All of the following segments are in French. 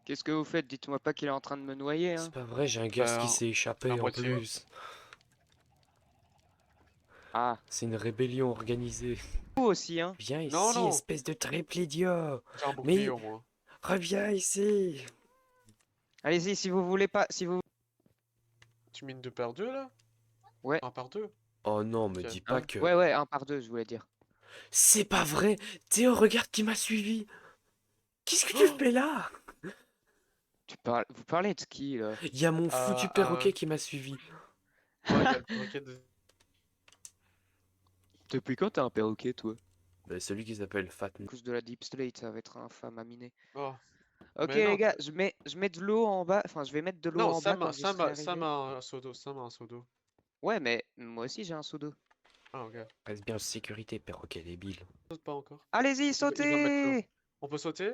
Qu'est-ce que vous faites? Dites-moi pas qu'il est en train de me noyer, hein. C'est pas vrai, j'ai un gaz qui s'est La échappé en moitié. plus. Ah, C'est une rébellion organisée. vous aussi, hein. Viens Non, ici, non. espèce de triple idiot. J'ai un bouclier Mais au moins. reviens ici. Allez-y, si vous voulez pas, si vous... Tu mines 2 par 2 là? Ouais, 1 par 2? Oh non, me Ok. dis pas que... ouais, un par deux, je voulais dire. C'est pas vrai. Théo, regarde qui m'a suivi. Qu'est-ce que tu Oh fais là? Vous parlez de qui, là? Il y a mon foutu euh, perroquet qui m'a suivi. Ouais, il y a le perroquet de... Depuis quand t'as un perroquet, toi? Bah, celui qui s'appelle Fat. À cause de la Deep Slate, ça va être infâme à miner. Oh. Ok, Mais les non. gars, je mets de l'eau en bas. Enfin, je vais mettre de l'eau Non, en bas quand vous serez Sam arrivé. a un seau d'eau. Sam a un seau d'eau. Ouais, mais moi aussi, j'ai un seau d'eau. Ah, ok. Reste bien en sécurité, perroquet débile. Saute pas encore. Allez-y, Il va mettre l'eau. sautez! On peut sauter?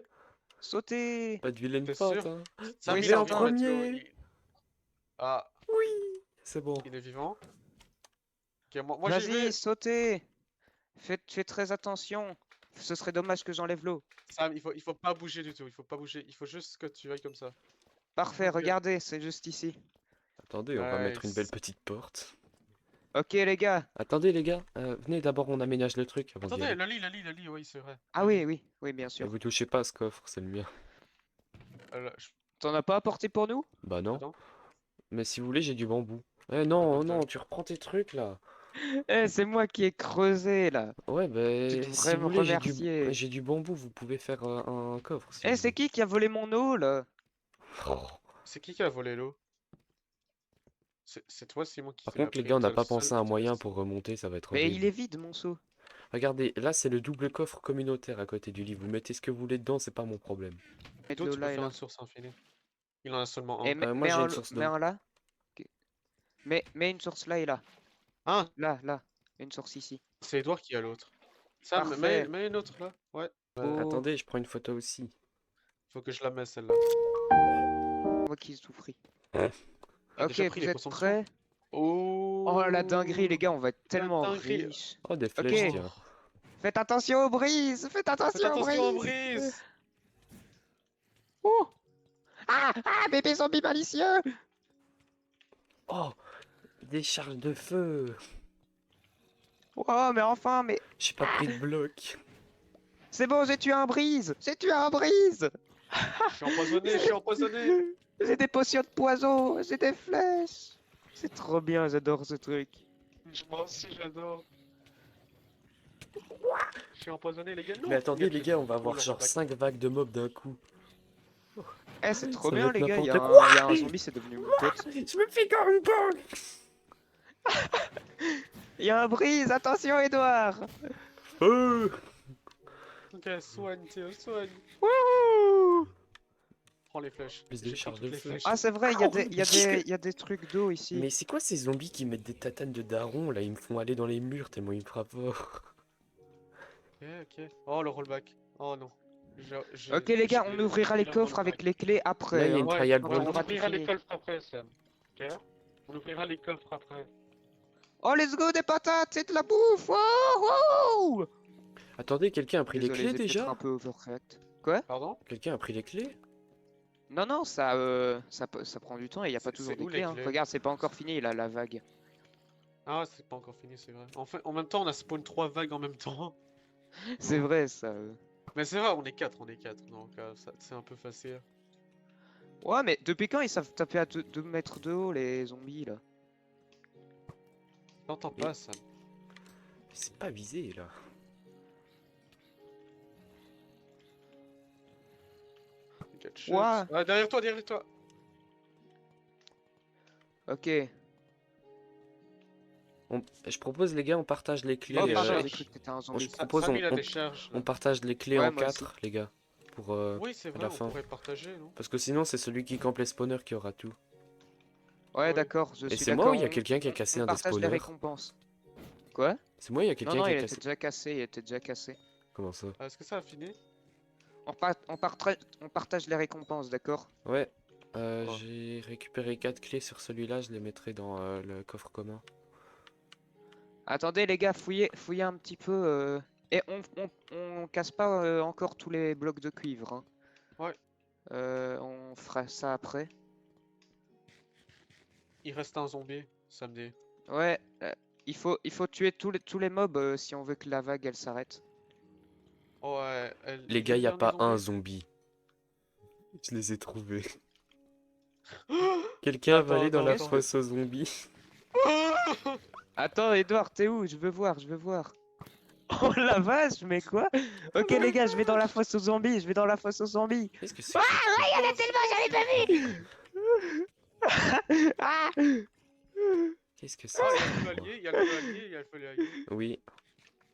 Sautez! Pas de vilaine T'es feinte, sûr? hein. Sam, Oui, il Sauver en a envie de certain. mettre l'eau. premier. Ah, Oui, c'est bon. il est vivant. Ok, moi j'y Vas-y, vais. sautez! Faites très attention. Ce serait dommage que j'enlève l'eau. Sam, il faut pas bouger du tout. Il faut pas bouger. Il faut juste que tu ailles comme ça. Parfait, Ok. regardez, c'est juste ici. Attendez, on va mettre une belle Nice. petite porte. Ok, les gars. Attendez, les gars. Venez d'abord, on aménage le truc avant d'y Attendez, aller. le lit, oui, c'est vrai. Ah Le lit. oui, bien Et sûr. vous touchez pas à ce coffre, c'est le mien. Je- T'en as pas apporté pour nous? Bah non. Attends. Mais si vous voulez, j'ai du bambou. Eh Attends, non, non, tu reprends tes trucs là. Eh, c'est moi qui ai creusé, là. Ouais, Tu bah si devrais vous me voulez, remercier. j'ai du bambou, vous pouvez faire un coffre si Eh, vous c'est voulez. qui a volé mon eau, là? Oh. C'est qui a volé l'eau? C'est toi, Simon, Par qui l'a contre, les pris. gars, on n'a T'es le pas seul pensé à un moyen intéressé. pour remonter, ça va être Mais il est horrible. vide, mon seau. Regardez, là c'est le double coffre communautaire à côté du lit. Vous mettez ce que vous voulez dedans, c'est pas mon problème. Mets de Toi, l'eau tu peux là et faire une là. source infinie. Il en a seulement Et un. Moi j'ai une source mets d'eau. un là. Ok. Mets une source là et là. Ah, Là. Une source ici. c'est Edouard qui a l'autre. Sam, Parfait. mets une autre là. Ouais. Oh, Attendez, je prends une photo aussi. Faut que je la mette celle-là. moi qui souffris. Hein. J'ai Ok, déjà pris vous les êtes potions de soin. prêts? Oh, la dinguerie, les Oh, gars, on va être la tellement dinguerie. riches. Oh, des Ok, flèches, Oh, tiens. faites attention aux brises! Faites faites attention aux attention aux brises! brises. Oh! Bébé zombie malicieux! Oh, des charges de feu. Oh, mais enfin, mais... J'ai pas pris de bloc. C'est bon, j'ai tué un brise! J'ai tué un brise! Je suis empoisonné, je suis empoisonné. J'ai des potions de poison! J'ai des flèches! C'est trop bien, j'adore ce truc. Moi aussi, j'adore. Je suis empoisonné, les gars. Non, Mais attendez, les gars, on va Oh, avoir le genre rollback. 5 vagues de mobs d'un coup. Eh, c'est trop Ça va bien, être les gars, n'importe quoi. y a un zombie, c'est devenu mon pote. Je me fais comme une bonne. Il y a un brise, attention, Edouard! Feu. Ok, soigne, Théo, soigne. Wouhou! Prends les flèches. Plus de J'ai pris charges toutes de les feu. flèches. Ah, c'est vrai, il y a des trucs d'eau ici. Mais c'est quoi ces zombies qui mettent des tatanes de daron là? Ils me font aller dans les murs tellement ils me frappent fort. Ok. Oh, le rollback. Oh non. Ok, les gars, on ouvrira les coffres avec les clés Là, après, il y a hein, une Ouais, trial quand ouais, on on aura tout ouvrira les fini. coffres après, Sam. Ok? On ouvrira les coffres après. Oh, let's go, des patates, c'est de la bouffe! Oh! Attendez, quelqu'un a pris les Désolé, clés j'ai peut-être déjà? un peu overreact. Quoi? Pardon? Quelqu'un a pris les clés? Non, ça prend du temps et il n'y a pas toujours C'est des où clés, les hein. clés? Regarde, c'est pas encore fini, là, la vague. Ah, c'est pas encore fini, c'est vrai. En fait, en même temps, on a spawn 3 vagues en même temps. C'est vrai, ça. Mais c'est vrai, on est 4, donc c'est un peu facile. Ouais, mais depuis quand ils savent taper à 2 mètres de haut, les zombies, là? T'entends Mais- pas, Sam. C'est pas visé là. Ketchup. Ouah. Ah, derrière toi, derrière toi. Ok. Je propose les gars, on partage les clés. Il a Oh, des pardon, charges. j'ai cru que t'étais un Je zombie. propose, Sam, il a des charges. on partage les clés Ouais, en moi aussi. 4 les gars. Pour Oui, c'est à vrai, la on fin. pourrait partager, non? Parce que sinon c'est celui qui campe les spawners qui aura tout. Ouais, Ouais. d'accord, je Et suis c'est moi ou d'accord. il y a quelqu'un qui a cassé On un des partage les spawners? récompenses. Quoi? C'est moi, il y a Non, quelqu'un non, qui a il était cassé. déjà cassé, il était déjà cassé. Comment ça? Est-ce que ça a fini? On partage les récompenses, d'accord? Ouais. Oh. J'ai récupéré 4 clés sur celui-là, je les mettrai dans le coffre commun. Attendez, les gars, fouillez un petit peu. Et on casse pas encore tous les blocs de cuivre, hein. Ouais. On fera ça après. Il reste un zombie, samedi. Ouais, il faut tuer tous les mobs si on veut que la vague elle s'arrête. Ouais, Les il est gars, où y a le pas dernier un zombie? zombie. Je les ai trouvés. Quelqu'un va Attends, aller dans attends, la Qu'est-ce attends. que... fosse aux zombies. Attends, Edouard, t'es où? Je veux voir, je veux voir. Oh la vache, mais quoi? Ok les gars, je vais dans la fosse aux zombies, je vais dans la fosse aux zombies. Qu'est-ce que c'est que ce truc? Oh, Ah! Qu'est-ce que c'est ah, que il ce y a le truc, feu moi? allié, il y a le feu allié, il y a le feu allié. Oui,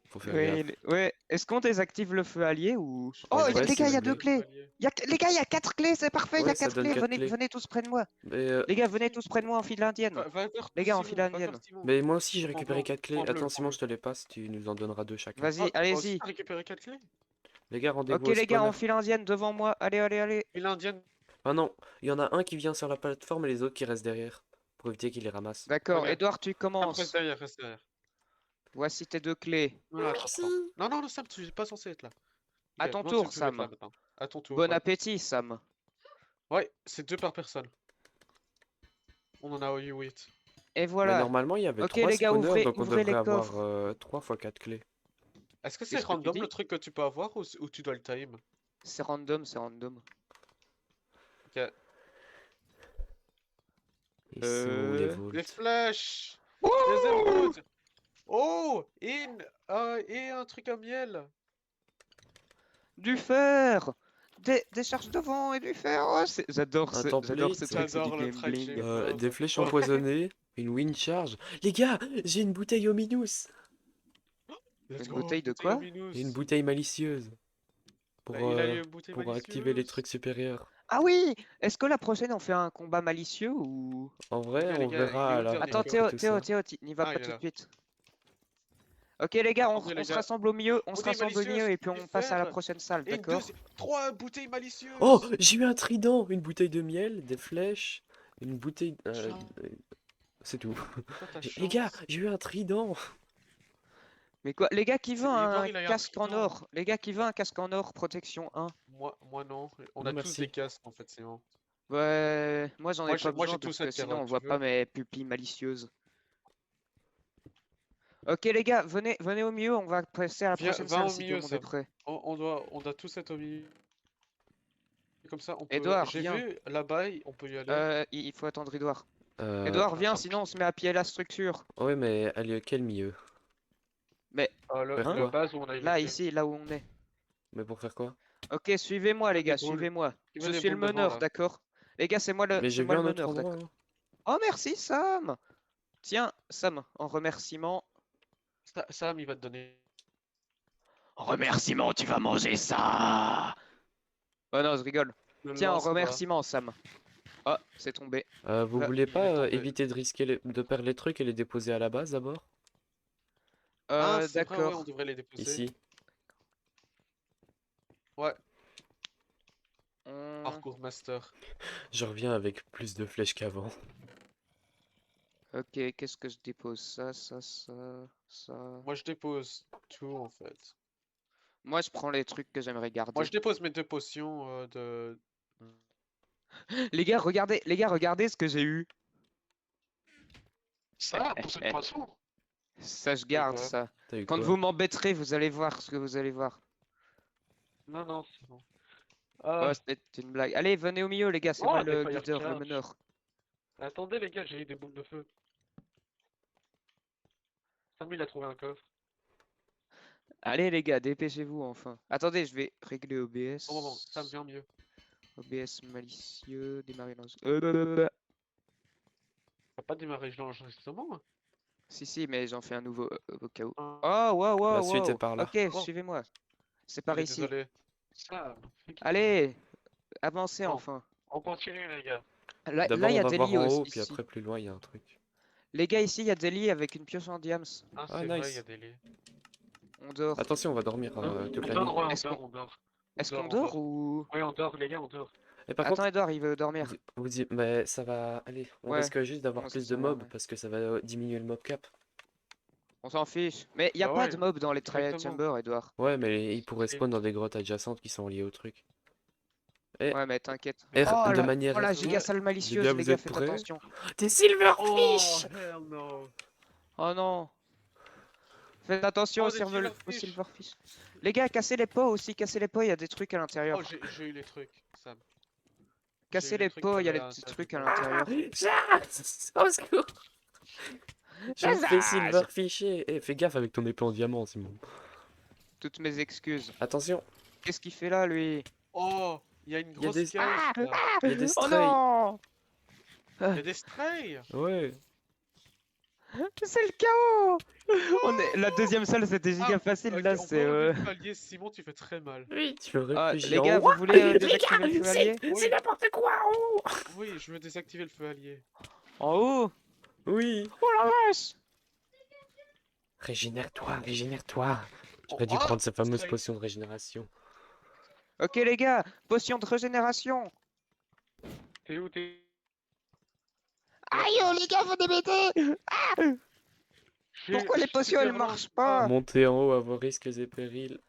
faut faire Ouais, gaffe. ouais. Est-ce qu'on désactive le feu allié ou... En Oh, vrai, les si gars, il y vous a deux voulez. clés. Les gars, il y a 4 clés, c'est parfait, il y Ouais, a ça 4 donne clés. 4 Venez, clés. venez tous près de moi. Mais, Les gars, venez tous près de moi en file indienne. Va vers Les gars, en Simon, file va vers indienne. Simon. mais moi aussi j'ai Le point récupéré blanc, 4 clés. point bleu, Attends, le point Simon, bleu. je te les passe, tu nous en donneras 2 chacun. Vas-y, Ah, toi aussi, allez-y. t'as récupéré 4 clés? Les gars, rendez-vous Ok au les gars, en spawner. file indienne devant moi. Allez, allez, allez. Et l'indienne. Ah non, il y en a un qui vient sur la plateforme et les autres qui restent derrière. Pour éviter qu'il les ramasse. D'accord, Ok. Edouard, tu Sam, commences. reste derrière. Voici tes 2 clés. Non, là, attends. Non, non, Sam, tu es pas censé être là. À Ok, ton moi, tour, tu peux être là Sam. maintenant. À ton tour, Bon ouais. appétit, Sam. Ouais, c'est 2 par personne. On en a eu 8. Et Mais voilà. normalement, il y avait Ok 3 les gars, spawners, donc on ouvrez les devrait avoir coffres. 3 fois 4 clés. Est-ce que c'est Qu'est-ce que tu random dis? le truc que tu peux avoir ou tu dois le time? C'est random, c'est random. Ok. Ils sont où les Euh... Les vaults? flèches! Les émeraudes! Oh! Et un truc à miel! Du fer! Des charges de vent et du fer! Oh, j'adore Un j'adore ce template. truc, c'est du J'adore le game track bling. Des flèches Oh. empoisonnées, une wind charge. Les gars, j'ai une bouteille au minus Let's Une go, bouteille de bouteille quoi? lumineuse. et une bouteille malicieuse pour, Bah, il a une bouteille pour activer les malicieuse. trucs supérieurs. Ah oui! Est-ce que la prochaine on fait un combat malicieux ou... En vrai, Les on gars, il verra est à où le la dernier fin Attends, de coffre? tout ça. Théo, n'y va Ah, pas il est tout de là. suite. Ok les gars, Attendez, les on se gars. rassemble au milieu, on se Bouteille rassemble au milieu malicieuse, et puis du on passe à la fer. prochaine salle, Et d'accord? 3 bouteilles malicieuses! Oh, j'ai eu un trident, une bouteille de miel, des flèches, une bouteille. Chance. C'est tout. Toi, t'as Les gars, chance. j'ai eu un trident. Mais quoi? Les gars qui veut Ivoire, un il a eu un casque en trident. or? Les gars qui veut un casque en or, protection 1? Moi non. On Non, a tous merci. des casques en fait, sinon. Ouais, moi j'en ai Moi, pas moi, besoin j'ai tout parce ça, que sinon Carole, on tu voit veux? pas mes pupilles malicieuses. Ok les gars, venez au milieu, on va passer à la Viens, prochaine va salle au si tout le milieu, monde est Sam. prêt. On doit tous être au milieu. Comme ça, on peut. Edouard, J'ai viens. vu là-bas, on peut y aller. Il faut attendre Edouard. Euh... Edouard, viens, Attends. sinon on se met à pied la structure. Ouais, mais elle est quel milieu? Mais Faire Le quoi? base où on a là, évoqué. ici, là où on est. Mais pour faire quoi? Ok, suivez-moi les Des gars, boules. suivez-moi. Il Je veut des suis le boules devant, meneur, là. d'accord? Les gars, c'est moi Mais j'ai vu le un autre meneur, endroit. d'accord? Hein. Oh merci Sam! Tiens, Sam, en remerciement. Sam, il va te donner. En remerciement, tu vas manger ça! Oh non, je rigole. Ne le Tiens, en lance pas. remerciement, Sam. Oh, c'est tombé. Vous Va- voulez il est pas tombé. éviter de risquer de perdre les trucs et les déposer à la base d'abord? Ah, c'est vrai, ouais, on D'accord. devrait les déposer. Ici. Ouais, On- parcours master. Je reviens avec plus de flèches qu'avant. Ok, qu'est-ce que je dépose? Ça. Moi, je dépose tout en fait. Moi, je prends les trucs que j'aimerais garder. Moi, je dépose mes 2 potions de. Les gars, regardez ce que j'ai eu. Ça, pour cette poisson. Ça, je garde quoi? ça. T'as eu Quand quoi? vous m'embêterez, vous allez voir ce que vous allez voir. Non, non, c'est bon. Oh, c'était une blague. Allez, venez au milieu, les gars, c'est Oh, moi des le fire leader, le charge. meneur. Attendez, les gars, j'ai eu des boules de feu. Sam, il a trouvé un coffre. Allez, les gars, dépêchez-vous enfin. Attendez, je vais régler OBS. Bon, Sam, viens mieux. OBS malicieux, démarrer dans... T'as pas démarré l'enregistrement? Hein? Si, mais j'en fais un nouveau au cas où. Ah, Oh, wow, La wow, suite est wow. par là. Ok, Oh. suivez-moi. C'est par allez, ici. désolé. Sam, Allez, avancez Bon. enfin. on continue, les gars. Là, D'abord, il y on a va des voir lits en aussi. haut, puis Ici. après, plus loin, il y a un truc. Les gars, ici, il y a des lits avec une pioche en diams. Ah, Ah, c'est vrai, il nice. y a des lits. On dort. Attention, on va dormir toute On la dort, nuit. ouais, on Est-ce dort, qu'on- on dort. Est-ce qu'on on dort ou... Oui, on dort, les gars, on dort. Et par Attends, contre, Edouard, il veut dormir. mais ça va aller. On Ouais. risque juste d'avoir Non, ça plus de sert à mobs rien. parce que ça va diminuer le mob cap. On s'en fiche. Mais il y a Bah pas ouais, de mob dans les Triad exactement. Chambers, Edouard. Ouais, mais ils pourraient Et- spawn dans des grottes adjacentes qui sont liées au truc. Et, Ouais, mais t'inquiète. de La- manière oh la erronée. giga salle malicieuse, gars, les vous gars, êtes faites prêts? attention. Des Oh, silverfish! hell no. Oh non. Faites attention Oh, aux, des aux silverfish. silverfish. Les gars, cassez les pots aussi, cassez les pots, il y a des trucs à Oh, l'intérieur. j'ai eu les trucs, Sam. Cassez eu les les trucs pots, qu'il il y a y les avait à petits l'intérieur du trucs à pot. l'intérieur. Au secours! Je me fais Zaz. silverfisher. Eh, fais gaffe avec ton épée en diamant, Simon. Toutes mes excuses. Attention, Qu'est-ce qu'il fait là, lui? Oh, il y a une Il y a grosse des- cage. là. il y a des Oh strays. non! Il y a des strays. Ouais. C'est le chaos! La deuxième salle, c'était giga Ah, facile, Ok, là, on c'est... peut enlever le palier, Simon, tu fais très mal. Oui, tu le Ah, réfléchis les en gars, haut. vous voulez Les désactiver gars, le feu allié? Oui. c'est n'importe quoi en haut. Oui, je veux désactiver le feu allié. En haut? Oui. Oh la vache! Régénère-toi, régénère-toi. J'aurais dû Oh, prendre sa fameuse stray. potion de régénération. Ok, les gars, potion de régénération! T'es où, t'es... Aïe, oh, les gars, venez m'aider! Pourquoi les potions, elles marchent pas? Montez en haut à vos risques et périls.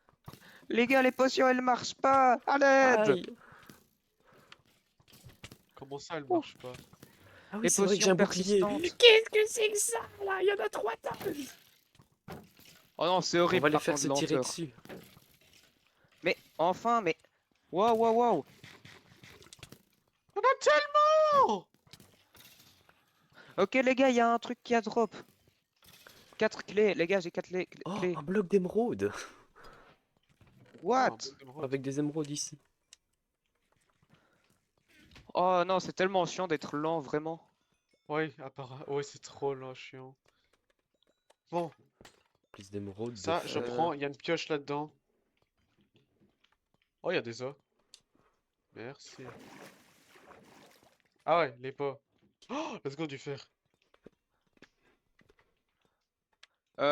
Les gars, les potions, elles marchent pas! À l'aide! Aïe. Comment ça, elle Oh. marche pas? Ah oui, Les c'est vrai que j'ai un potions bouclier. persistantes. Qu'est-ce que c'est que ça là? Il y en a 3 tonnes. Oh non, c'est On horrible va les par faire contre, se tirer lenteur. dessus. Mais, enfin, mais... Waouh, waouh, waouh! On a tellement. Ok, les gars, il y a un truc qui a drop. 4 clés, les gars, j'ai 4 clés. Oh, un bloc d'émeraude. What? Avec des émeraudes ici. Oh non, c'est tellement chiant d'être lent, vraiment. Oui, apparemment. Ouais, c'est trop là, chiant. Bon, Plus d'émeraudes. ça, je prends. Il y a une pioche là-dedans. Oh, il y a des os. Merci. Ah ouais, les pots. Oh, let's go du fer. On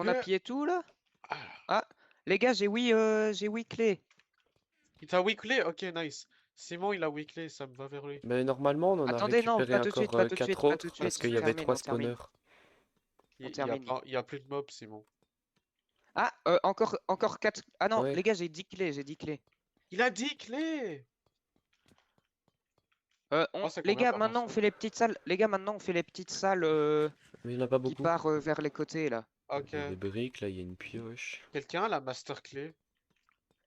a Mais- pillé tout, là? Ah, Ah, les gars, j'ai 8 clés. il t'a weaklé? Ok, nice. Simon, il a weaklé, ça me va vers lui. Mais normalement, on en a Attendez, non, récupéré pas tout de suite, encore pas tout de 4 suite, pas tout de autres suite. parce qu'il y On avait termine, 3 on termine. spawners. Il, On il y a termine. pas, il y a plus de mobs, Simon. Ah, encore 4. Ah non, Ouais. les gars, j'ai 10 clés, j'ai 10 clés. Il a 10 clés! Oh, c'est Les combien gars, par maintenant on morceau? fait les petites salles. Les gars, maintenant on fait les petites salles Mais il n'y en a pas qui beaucoup. partent vers les côtés là. Ok. Il y a des briques, là, il y a une pioche. Quelqu'un a la master clé?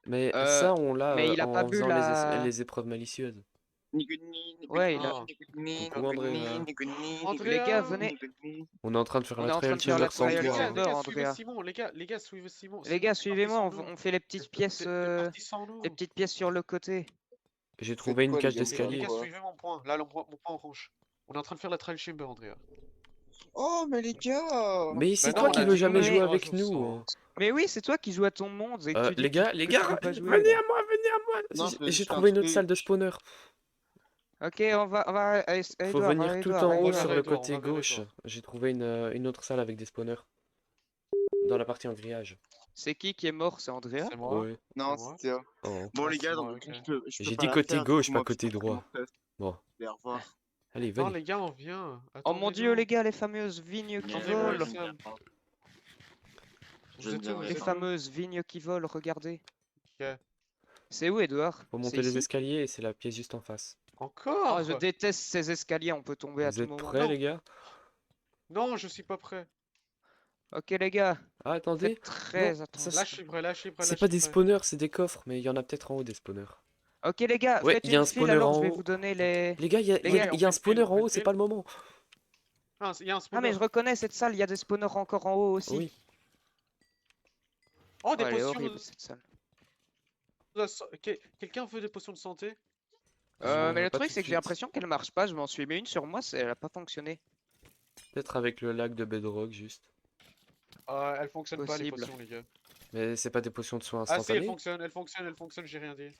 Mais Euh, ça, on l'a mais il a pas en bu faisant la- les épreuves malicieuses. Ouais, il a. Ah. Coucou, Andrea. Les gars, venez. On est en train de faire On est la en train trial de faire la chamber sans trial Les toi. gars, hein. chamber. les gars, Andrea. suivez Simon, les gars, suivez Simon. Les gars, Simon, suivez-moi, partez sans nous. on fait les petites pièces, T'es parti sans nous. les petites pièces sur le côté. J'ai trouvé une quoi, cage les gars, Les d'escalier. gars, Quoi suivez mon point. Là, mon point orange. On est en train de faire la trial chamber, Andrea. Oh, mais les gars! Mais c'est non, toi on qui a veux dit jamais qu'on jouer allait avec jouer nous. ensemble. hein. Mais oui, c'est toi qui joues à ton monde et que tu dis Les gars, que les tu gars, veux pas jouer, venez là. à moi, venez à moi. Non, je J'ai fais un trouvé une autre truc. salle de spawner. Ok, on va. Allez, Faut Edouard, venir allez, tout Edouard, en allez, haut Edouard. sur On le va vers Edouard, côté on va vers gauche. Edouard. J'ai trouvé une autre salle avec des spawners. Dans la partie en grillage. C'est qui est mort? C'est Andrea? C'est moi. Ouais. Non, C'est moi. c'était. Oh. Bon, Ah, les gars, c'est donc moi, ok. je peux J'ai pas dit la côté faire, gauche, dites-moi, pas côté parce que droit. mon test. Bon. Allez, au revoir. Allez, Non, venez. les gars, on vient. Oh mon dieu, Attendez-nous. les gars, les fameuses vignes qui Attendez-moi, volent. les gars. Je Vous ne êtes dis où, vous rien. Les êtes où? fameuses vignes qui volent, regardez. Ok. C'est où, Edouard? Faut C'est monter les ici? escaliers et c'est la pièce juste en face. Encore? Oh, je déteste ces escaliers, on peut tomber à Vous tout êtes moment. prêts, Non. les gars? Non, je suis pas prêt. Ok, les gars, Ah, attendez. faites très Non, attention. ça, Là, je suis prêt, là, je suis prêt, là, C'est je pas suis des prêt. spawners, c'est des coffres, mais il y en a peut-être en haut des spawners. Ok, les gars, Ouais, faites il y a une un file, spawner alors en je vais haut. vous donner les... Les gars, il y a, Les il y a- gars, il y a un on fait spawner le en haut, fil, c'est pas le moment. Ah, il y a un Ah, spawner. mais je reconnais cette salle, il y a des spawners encore en haut aussi. Oui. Oh, Oh, des elle est potions horrible, cette salle. Quelqu'un veut des potions de santé? Mais le pas truc, tout c'est de que j'ai suite. l'impression qu'elle marche pas, je m'en suis mis une sur moi, elle a pas fonctionné. Peut-être avec le lac de Bedrock, juste. Elle fonctionne pas, les Possible. potions, les gars. Mais c'est pas des potions de soins Ah si, elle instantanés. fonctionne, elle fonctionne, elle fonctionne, j'ai rien dit.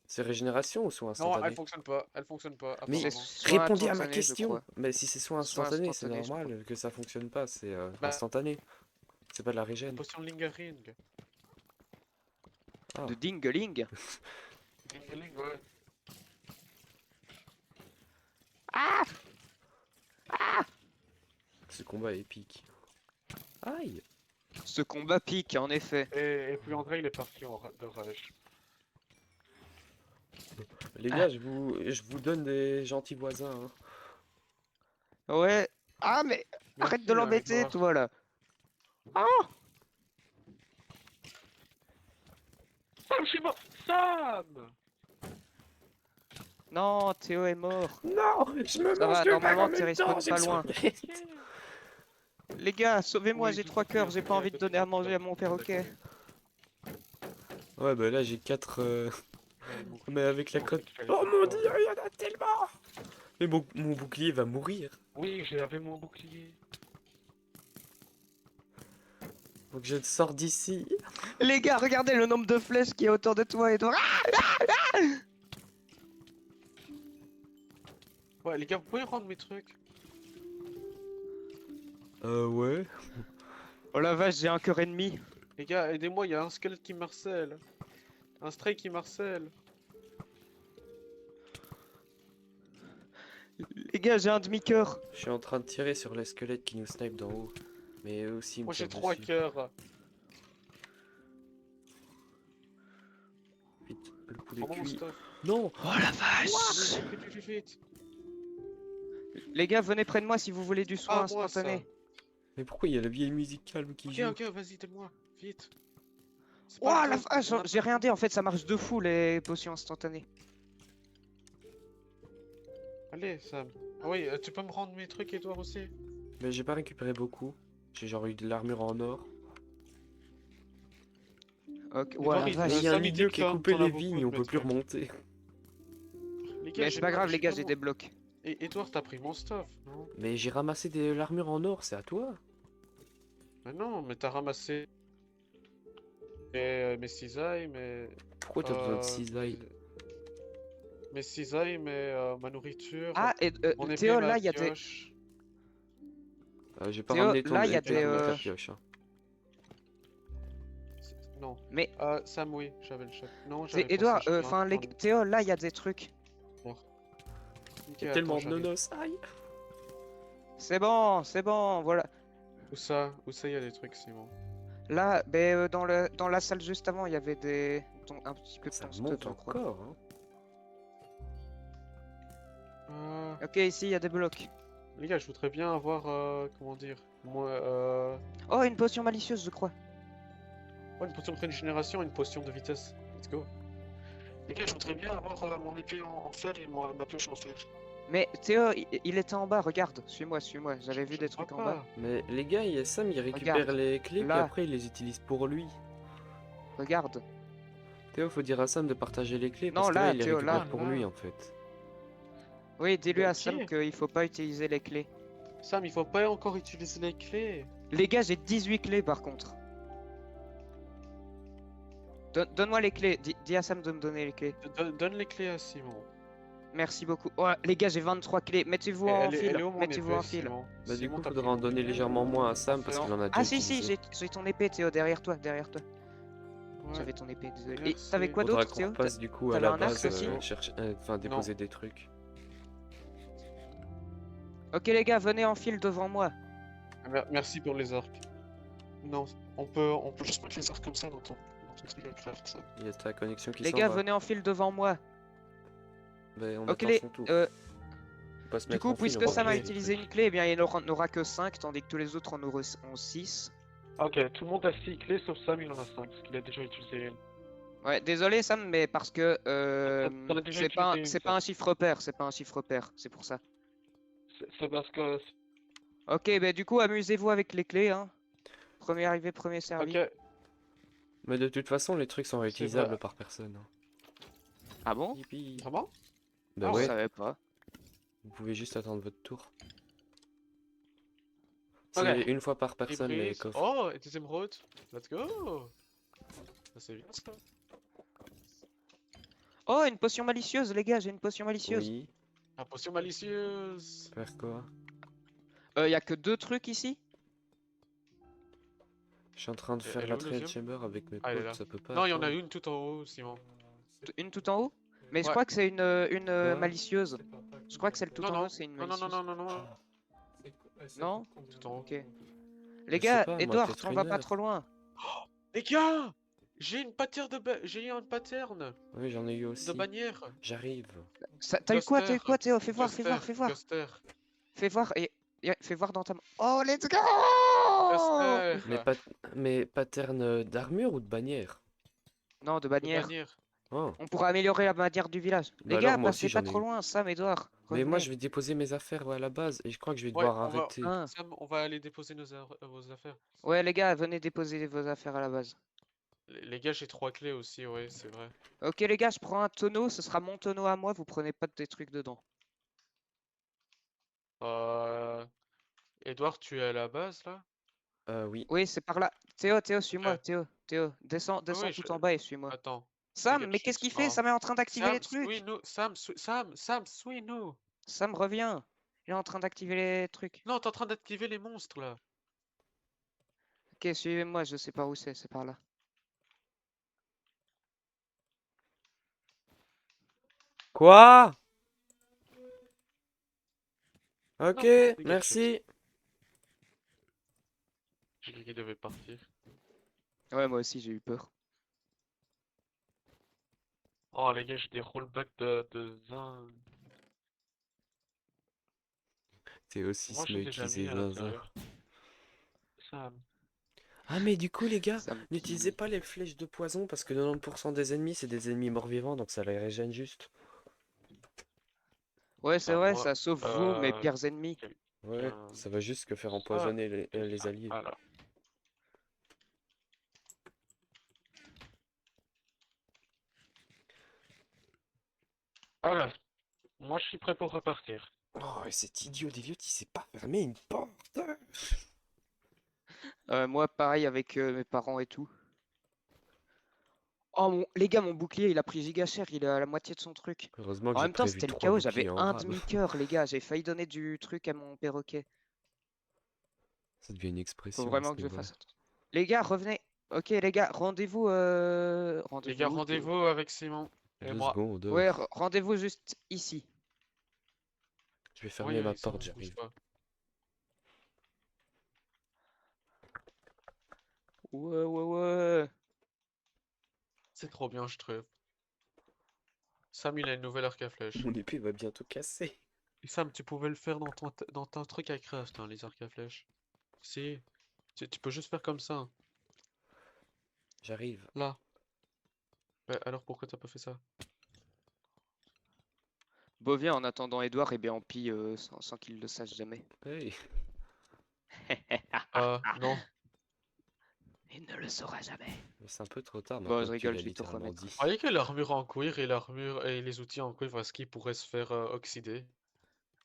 C'est régénération ou soins Non, instantanés? elle fonctionne pas, Mais C'est apparemment. soit répondez à ma instantané, je question. crois. Mais si c'est soins Soins instantanés, c'est instantanés, je normal que ça fonctionne pas, c'est Bah. instantané. C'est pas de la régène. Potion de Lingering. Ah. De Dingeling. Lingering, ouais. Ce combat est épique. Aïe. Ce combat pique, en effet. Et puis André, il est parti de rage. Les gars, je vous donne des gentils voisins. Hein. Ouais. Ah, mais arrête de Merci, l'embêter, Igor. toi, là. Sam, je suis mort. Sam! Non, Théo est mort. Non, je me Ça mange va, le normalement, bac en tu même temps, respawns j'ai pas le loin. squelette. Les gars, sauvez-moi, Oui, j'ai tout 3 à fait, cœurs, j'ai tout pas à envie de fait, donner à tout à manger fait. à mon perroquet. Ouais, bah là j'ai 4. Ouais, bon, Mais avec la bon, cote. tu fais les Oh mon efforts. dieu, il y en a tellement! Mais mon bouclier va mourir. Oui, j'avais mon bouclier. Faut que je te sorte d'ici. Les gars, regardez le nombre de flèches qui est autour de toi, Edouard. Ouais, les gars, vous pouvez rendre mes trucs? Ouais. Oh la vache, j'ai un cœur ennemi. Les gars, aidez-moi, il y a un squelette qui marcelle. Un stray qui marcelle. Les gars, j'ai un demi-cœur. Je suis en train de tirer sur les squelettes qui nous snipe d'en haut. Mais eux aussi ils me Moi j'ai tirent 3 dessus. cœurs. Vite, le poulet Prends mon cuit. stuff. Non! Oh la vache. Vite, vite, vite, vite. Les gars, venez près de moi si vous voulez du soin Ah, moi, instantané. Mais pourquoi il y a la vieille musique calme qui Ok, joue? ok, vas-y, donne-moi. Vite. C'est Oh pas la le temps, vache, on a j'ai pas rien le dit, en fait ça marche de fou les potions instantanées. temps. Allez, Sam. Ah oui, tu peux me rendre mes trucs, Edouard, aussi? Mais j'ai pas récupéré beaucoup. J'ai genre eu de l'armure en or. Ok, Edouard, ouais, la il- vache. Mais il y a un Sam, il dit milieu que qui a t'en- coupé t'en as les beaucoup vignes, de on peut mes plus trucs. remonter. Les gars, Mais c'est pas grave, les gars, j'ai des des blocs. Et Edouard, t'as pris mon stuff, non? Mais j'ai ramassé de l'armure en or, c'est à toi. Mais non, mais t'as ramassé mes cisailles, mes... Pourquoi t'as besoin de cisailles? Mes cisailles, ma nourriture, Ah, et mon épée, Théo, ma là, il y a des... pioche. J'ai pas Théo, ramené ton là, il y a épée des, ni ta euh, pioche. Hein. Non. Mais, Sam, oui, j'avais le choc. Non, j'avais Edouard, pensé, je suis enfin, un Théo, là, il y a des trucs. Ok, Il y a attends, tellement de j'arrive. nonos, aïe! C'est bon, voilà. Où ça, il y a des trucs, Simon? Là, dans la salle juste avant, il y avait un petit peu de Ça ton monte stuff, je crois. encore, hein. Ok, ici, il y a des blocs. Les gars, je voudrais bien avoir, comment dire, moi, Oh, une potion malicieuse, je crois. une potion de régénération et une potion de vitesse. Let's go. Les gars, je voudrais bien avoir mon épée en fer et ma pioche en fer. Mais Théo, il était en bas, regarde, suis-moi, j'avais vu Je des crois trucs en bas. Mais les gars, il y a Sam, il récupère Regarde, les clés, puis là. après il les utilise pour lui. Regarde. Théo, faut dire à Sam de partager les clés, Non, parce que là, là, il les Théo, récupère là. pour Là. lui, en fait. Oui, dis-lui à Ok. Sam qu'il faut pas utiliser les clés. Sam, il faut pas encore utiliser les clés. Les gars, j'ai 18 clés par contre. Donne-moi les clés, dis à Sam de me donner les clés. Donne les clés à Simon. Merci beaucoup. Oh, les gars, j'ai 23 clés. Mettez-vous en Elle fil. est où mon Mettez-vous épée, en fil. Simon? Bah, du Simon, coup, t'as faudra pris en mon donner épée? légèrement moins à Sam, parce Non. qu'il en a déjà Ah si, utilisé. j'ai ton épée, Théo, derrière toi, Ouais. J'avais ton épée, désolé. Et Merci. t'avais quoi Faudra d'autre, qu'on Théo? repasse du coup à t'avais la un arc base, aussi enfin déposer des trucs. Ok les gars, venez en file devant moi. Merci pour les arcs. Non, on peut juste mettre les arcs comme ça dans ton truc à faire ça. Il y a ta connexion qui Les s'en gars, va. venez en file devant moi. Bah, on Ok attend les... son tour. euh, On peut se Du mettre coup, en file, puisque on va Sam a utiliser des utilisé trucs. une clé, eh bien il n'aura que 5, tandis que tous les autres en auront 6. Ok, tout le monde a 6 clés sauf Sam, il en a 5 parce qu'il a déjà utilisé une. Ouais, désolé Sam, mais parce que T'en as déjà c'est pas, utilisé une, pas un chiffre repère, c'est pour ça. C'est parce que. Ok, bah du coup, amusez-vous avec les clés, hein. Premier arrivé, premier servi. Ok, Mais de toute façon, les trucs sont réutilisables vrai. par personne. Hein. Ah bon? Yippee. vraiment? Bah Ah, Je ouais, savais pas. vous pouvez juste attendre votre tour. Ok. C'est une fois par personne les Reprise. coffres. Oh, et deuxième route. Let's go! Ça c'est bien ça. Oh, une potion malicieuse, les gars, j'ai une potion malicieuse. Oui, La potion malicieuse. faire quoi? Y a que 2 trucs ici? Je suis en train de Et faire elle est la où, le trail deuxième chamber avec mes Ah, elle est là. potes, ça peut pas Non, il y en a attendre. une tout en haut, Simon. Une tout en haut? Mais je Ouais. crois que c'est une Quoi? malicieuse. Je crois que celle tout Non, en non. haut, c'est une Non, non, malicieuse. non, non, non, non. Non? Tout en haut. Ok. Les Je sais gars, pas, moi, Edouard, peut-être on une va pas heure. trop loin. Les gars! J'ai une j'ai eu une pattern Oui, j'en ai eu de aussi. bannière. J'arrive. T'as eu quoi? T'as Ghoster. eu quoi, Théo? Fais voir, fais Ghoster. voir, fais voir. Ghoster. Fais voir et fais voir dans ta main. Oh, let's go! Mais Ghoster. pas, mais pattern d'armure ou de bannière? Non, de De bannière. bannière. Oh. On pourra améliorer la bannière du village. Bah Les gars, alors moi aussi passez pas j'en ai trop eu. loin. Sam, Edouard, Mais moi revenez. je vais déposer mes affaires à la base et je crois que je vais Ouais, devoir arrêter. Hein. Sam, on va aller déposer vos affaires. Ouais, les gars, venez déposer vos affaires à la base. Les gars, j'ai 3 clés aussi, ouais, c'est vrai. Ok, les gars, je prends un tonneau. Ce sera mon tonneau à moi. Vous prenez pas des trucs dedans. Euh... Edouard, tu es à la base là? Oui. Oui, c'est par là. Théo, Théo, Ok. suis-moi. Théo, descends, Oui, descends oui, tout en bas et suis-moi. Attends. Sam, Regarde, mais je qu'est-ce suis... qu'il fait? Oh. Sam est en train d'activer les Sam, trucs. suis-nous! Sam, suis-nous! Sam, reviens. Il est en train d'activer les trucs. Non, t'es en train d'activer les monstres là! Ok, suivez-moi. Je sais pas où c'est par là. Quoi? Non, Ok, les gars, merci. j'ai cru qu'il devait partir. Ouais, moi aussi, j'ai eu peur. Oh les gars, j'ai des rollbacks de 20. C'est aussi Moi, je les ai Smokey, déjà c'est mis à zinzin. l'intérieur. Sam. Ah mais du coup les gars, Sam n'utilisez qui... pas les flèches de poison parce que 90% des ennemis c'est des ennemis morts-vivants donc ça les régène juste. Ouais, c'est Bah vrai, moi, ça sauve vous, mes pires ennemis. Ouais, quelqu'un... ça va juste que faire Ça, empoisonner les quelqu'un... alliés. Voilà. Voilà. Moi, je suis prêt pour repartir. Oh, et cet idiot d'Eliott, il sait pas fermer une porte. Moi, pareil avec mes parents et tout. Oh, les gars, mon bouclier, il a pris giga cher, il est à la moitié de son truc. Heureusement que En j'ai même temps, prévu c'était le 3 chaos, j'avais boucliers en un rab. demi-cœur, les gars. J'ai failli donner du truc à mon perroquet. Ça devient une Faut expression à ce vraiment que je niveau-là. fasse attention. Les gars, revenez. Ok, les gars, rendez-vous. Les gars, Rendez-vous où, Théo? rendez-vous avec Simon et 2 moi. secondes. Ouais, rendez-vous juste ici. Je vais Oui, fermer ma oui, ça porte, ne bouge j'arrive. pas. Ouais. C'est trop bien, je trouve. Sam, il a une nouvelle arc à flèche. Mon épée va bientôt casser. Et Sam, tu pouvais le faire dans ton truc à craft, hein, les arcs à flèches. Si. Tu peux juste faire comme ça, hein. J'arrive. Là. Bah, alors pourquoi t'as pas fait ça? Bon, viens, en attendant Edouard, et bien on pille sans qu'il le sache jamais. Hey. Non. Il ne le saura jamais. Mais c'est un peu trop tard Bon, maintenant je que tu rigole, l'as je vais te littéralement remettre. dit. Vous voyez que l'armure en cuir et les outils en cuivre, est-ce qu'ils pourraient se faire oxyder?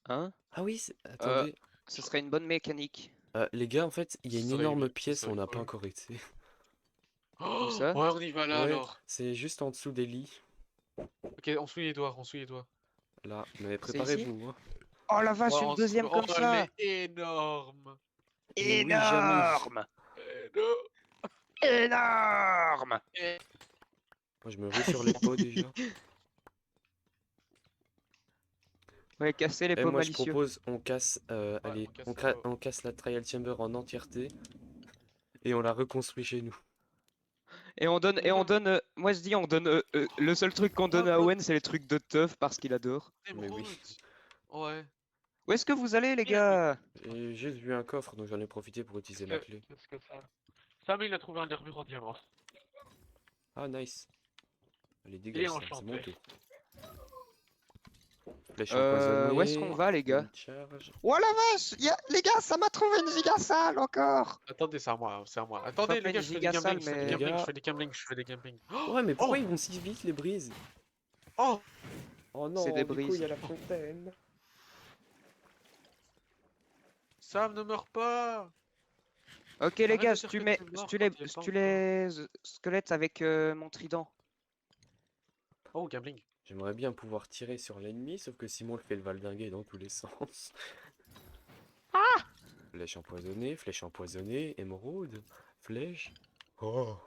Hein? Ah oui, Euh, attendez. Ce serait une bonne mécanique. Les gars, en fait, il y a Ce une serait, énorme ce pièce où serait on n'a pas cool. encore été. Où Oh, ça? ouais, on y va là Ouais, alors. c'est juste en dessous des lits. Ok, on suit les doigts, on suit les doigts. Là, mais C'est ici? préparez-vous, hein. Oh la vache, Ouais, une deuxième oh, comme elle ça! est énorme. Et oui, Jamy. Énorme! Énorme. Énorme! Moi, je me rue sur les pots déjà. Ouais, casser les Et pots moi, je malicieux. propose, on casse, allez, on casse les pots. on casse la trial chamber en entièreté et on la reconstruit chez nous. Et on donne, moi je dis, on donne, le seul truc qu'on donne à Owen, c'est les trucs de teuf parce qu'il adore. Mais oui. Émeraude. Ouais. Où est-ce que vous allez, les gars? J'ai juste vu un coffre, donc j'en ai profité pour utiliser ma clé. Qu'est-ce que ça? Sam, il a trouvé un armure en diamant. Ah, nice. Allez, Il est dégage ça, c'est mon enchanté. tour. Flèche empoisonnée. Où est-ce qu'on va, les gars? une charge. Oh la vache! Les gars, ça m'a trouvé une giga salle encore! Attendez, c'est à moi, c'est à moi. Enfin, Attendez, pas les gars, une je fais des giga salle, gambling, je fais des mais- Les gambling, gars. je fais des gambling, je fais des gambling. Ouais, mais pourquoi Oh ils vont si vite, les brises? Oh! Oh C'est non, des du coup, brises. il y a la fontaine. Sam ne meurt pas! Ok, les Arrête gars, de je dire tue que les, tu es je mort tue quand les, tu es je pas tue encore. les squelettes avec mon trident. Oh, gambling. J'aimerais bien pouvoir tirer sur l'ennemi, sauf que Simon le fait le valdinguer dans tous les sens. Flèche empoisonnée, émeraude, flèche. Oh!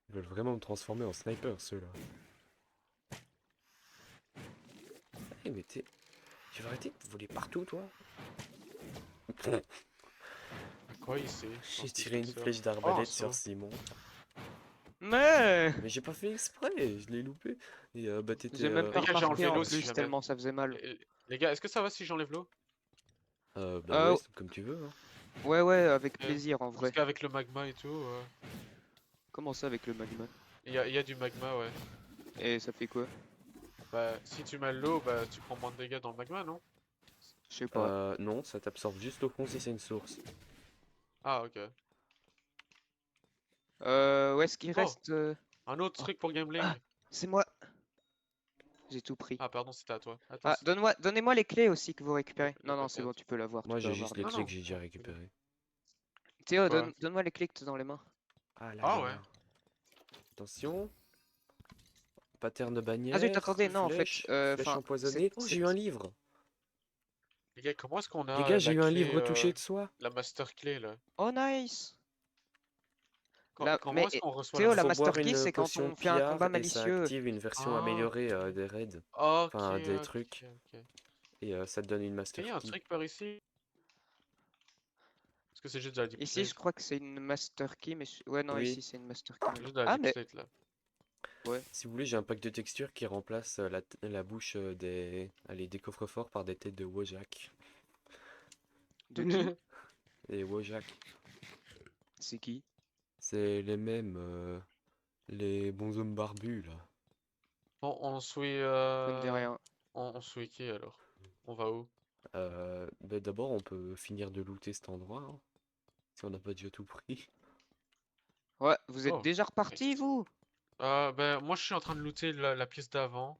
Ils veulent vraiment me transformer en sniper, ceux-là. Hey, mais t'es... Tu vas arrêter de voler partout, toi? Quoi, ici? J'ai tiré une flèche Oh, d'arbalète ça. sur Simon. Mais Mais j'ai pas fait exprès, je l'ai loupé. Et bah t'étais... j'ai même pas Les gars, j'ai remarqué enlevé en l'eau si plus jamais. tellement ça faisait mal. Les gars, est-ce que ça va si j'enlève l'eau? Bah ouais, c'est comme tu veux. Hein. Ouais, avec Ok. plaisir en Parce vrai. qu'avec le magma et tout, Comment ça avec le magma? il y a du magma, ouais. Et ça fait quoi? Bah, si tu mets l'eau, bah, tu prends moins de dégâts dans le magma, non? Je sais pas. Non, ça t'absorbe juste au fond si c'est une source. Ah, ok. Où est-ce qu'il Oh, reste un autre Oh. truc pour Gambling. Ah, c'est moi. J'ai tout pris. Ah, pardon, c'était à toi. Attends. Ah, donnez-moi les clés aussi que vous récupérez. Le Non, non, c'est bon, peut-être. tu peux l'avoir. Moi Tu peux j'ai avoir. juste les Non, clés non. que j'ai déjà récupérées. Théo, Quoi? donne-moi les clés que t'as dans les mains. Ah là, Ah, il y en a ouais. un. Attention. Pattern de bannière. Ah zut, attendez, non, en fait, flèche, flèche enfin, empoisonnée. Oh, j'ai eu un livre. Les gars, comment est-ce qu'on Les a gars, j'ai la eu un clé, livre touché de soi. la master clé, là? Oh, nice. Comment Mais est-ce qu'on reçoit Théo, la la Faut master boire master key, une c'est quand potion on fait un PR combat et ça malicieux. active une version Ah. améliorée des raids. Ok, Enfin, des ok, trucs. ok. Et ça te donne une Il master y a un key. truc par ici? Est-ce que c'est juste de la deep Ici, je slate? crois que c'est une master key, mais ouais, non, Oui. ici, c'est une master key. C'est juste de la Ah, deep mais slate, là. Si vous voulez, j'ai un pack de textures qui remplace la bouche des coffres-forts par des têtes de Wojak. de qui? Et Wojak, C'est qui? c'est les mêmes, les bonshommes barbus là. Bon, on suit, Ça me dit rien. on suit qui, alors? On va où? Bah, d'abord, on peut finir de looter cet endroit, hein, si on n'a pas déjà tout pris. Ouais, vous êtes Oh, déjà repartis, nice. vous? Ben, moi, je suis en train de looter la pièce d'avant.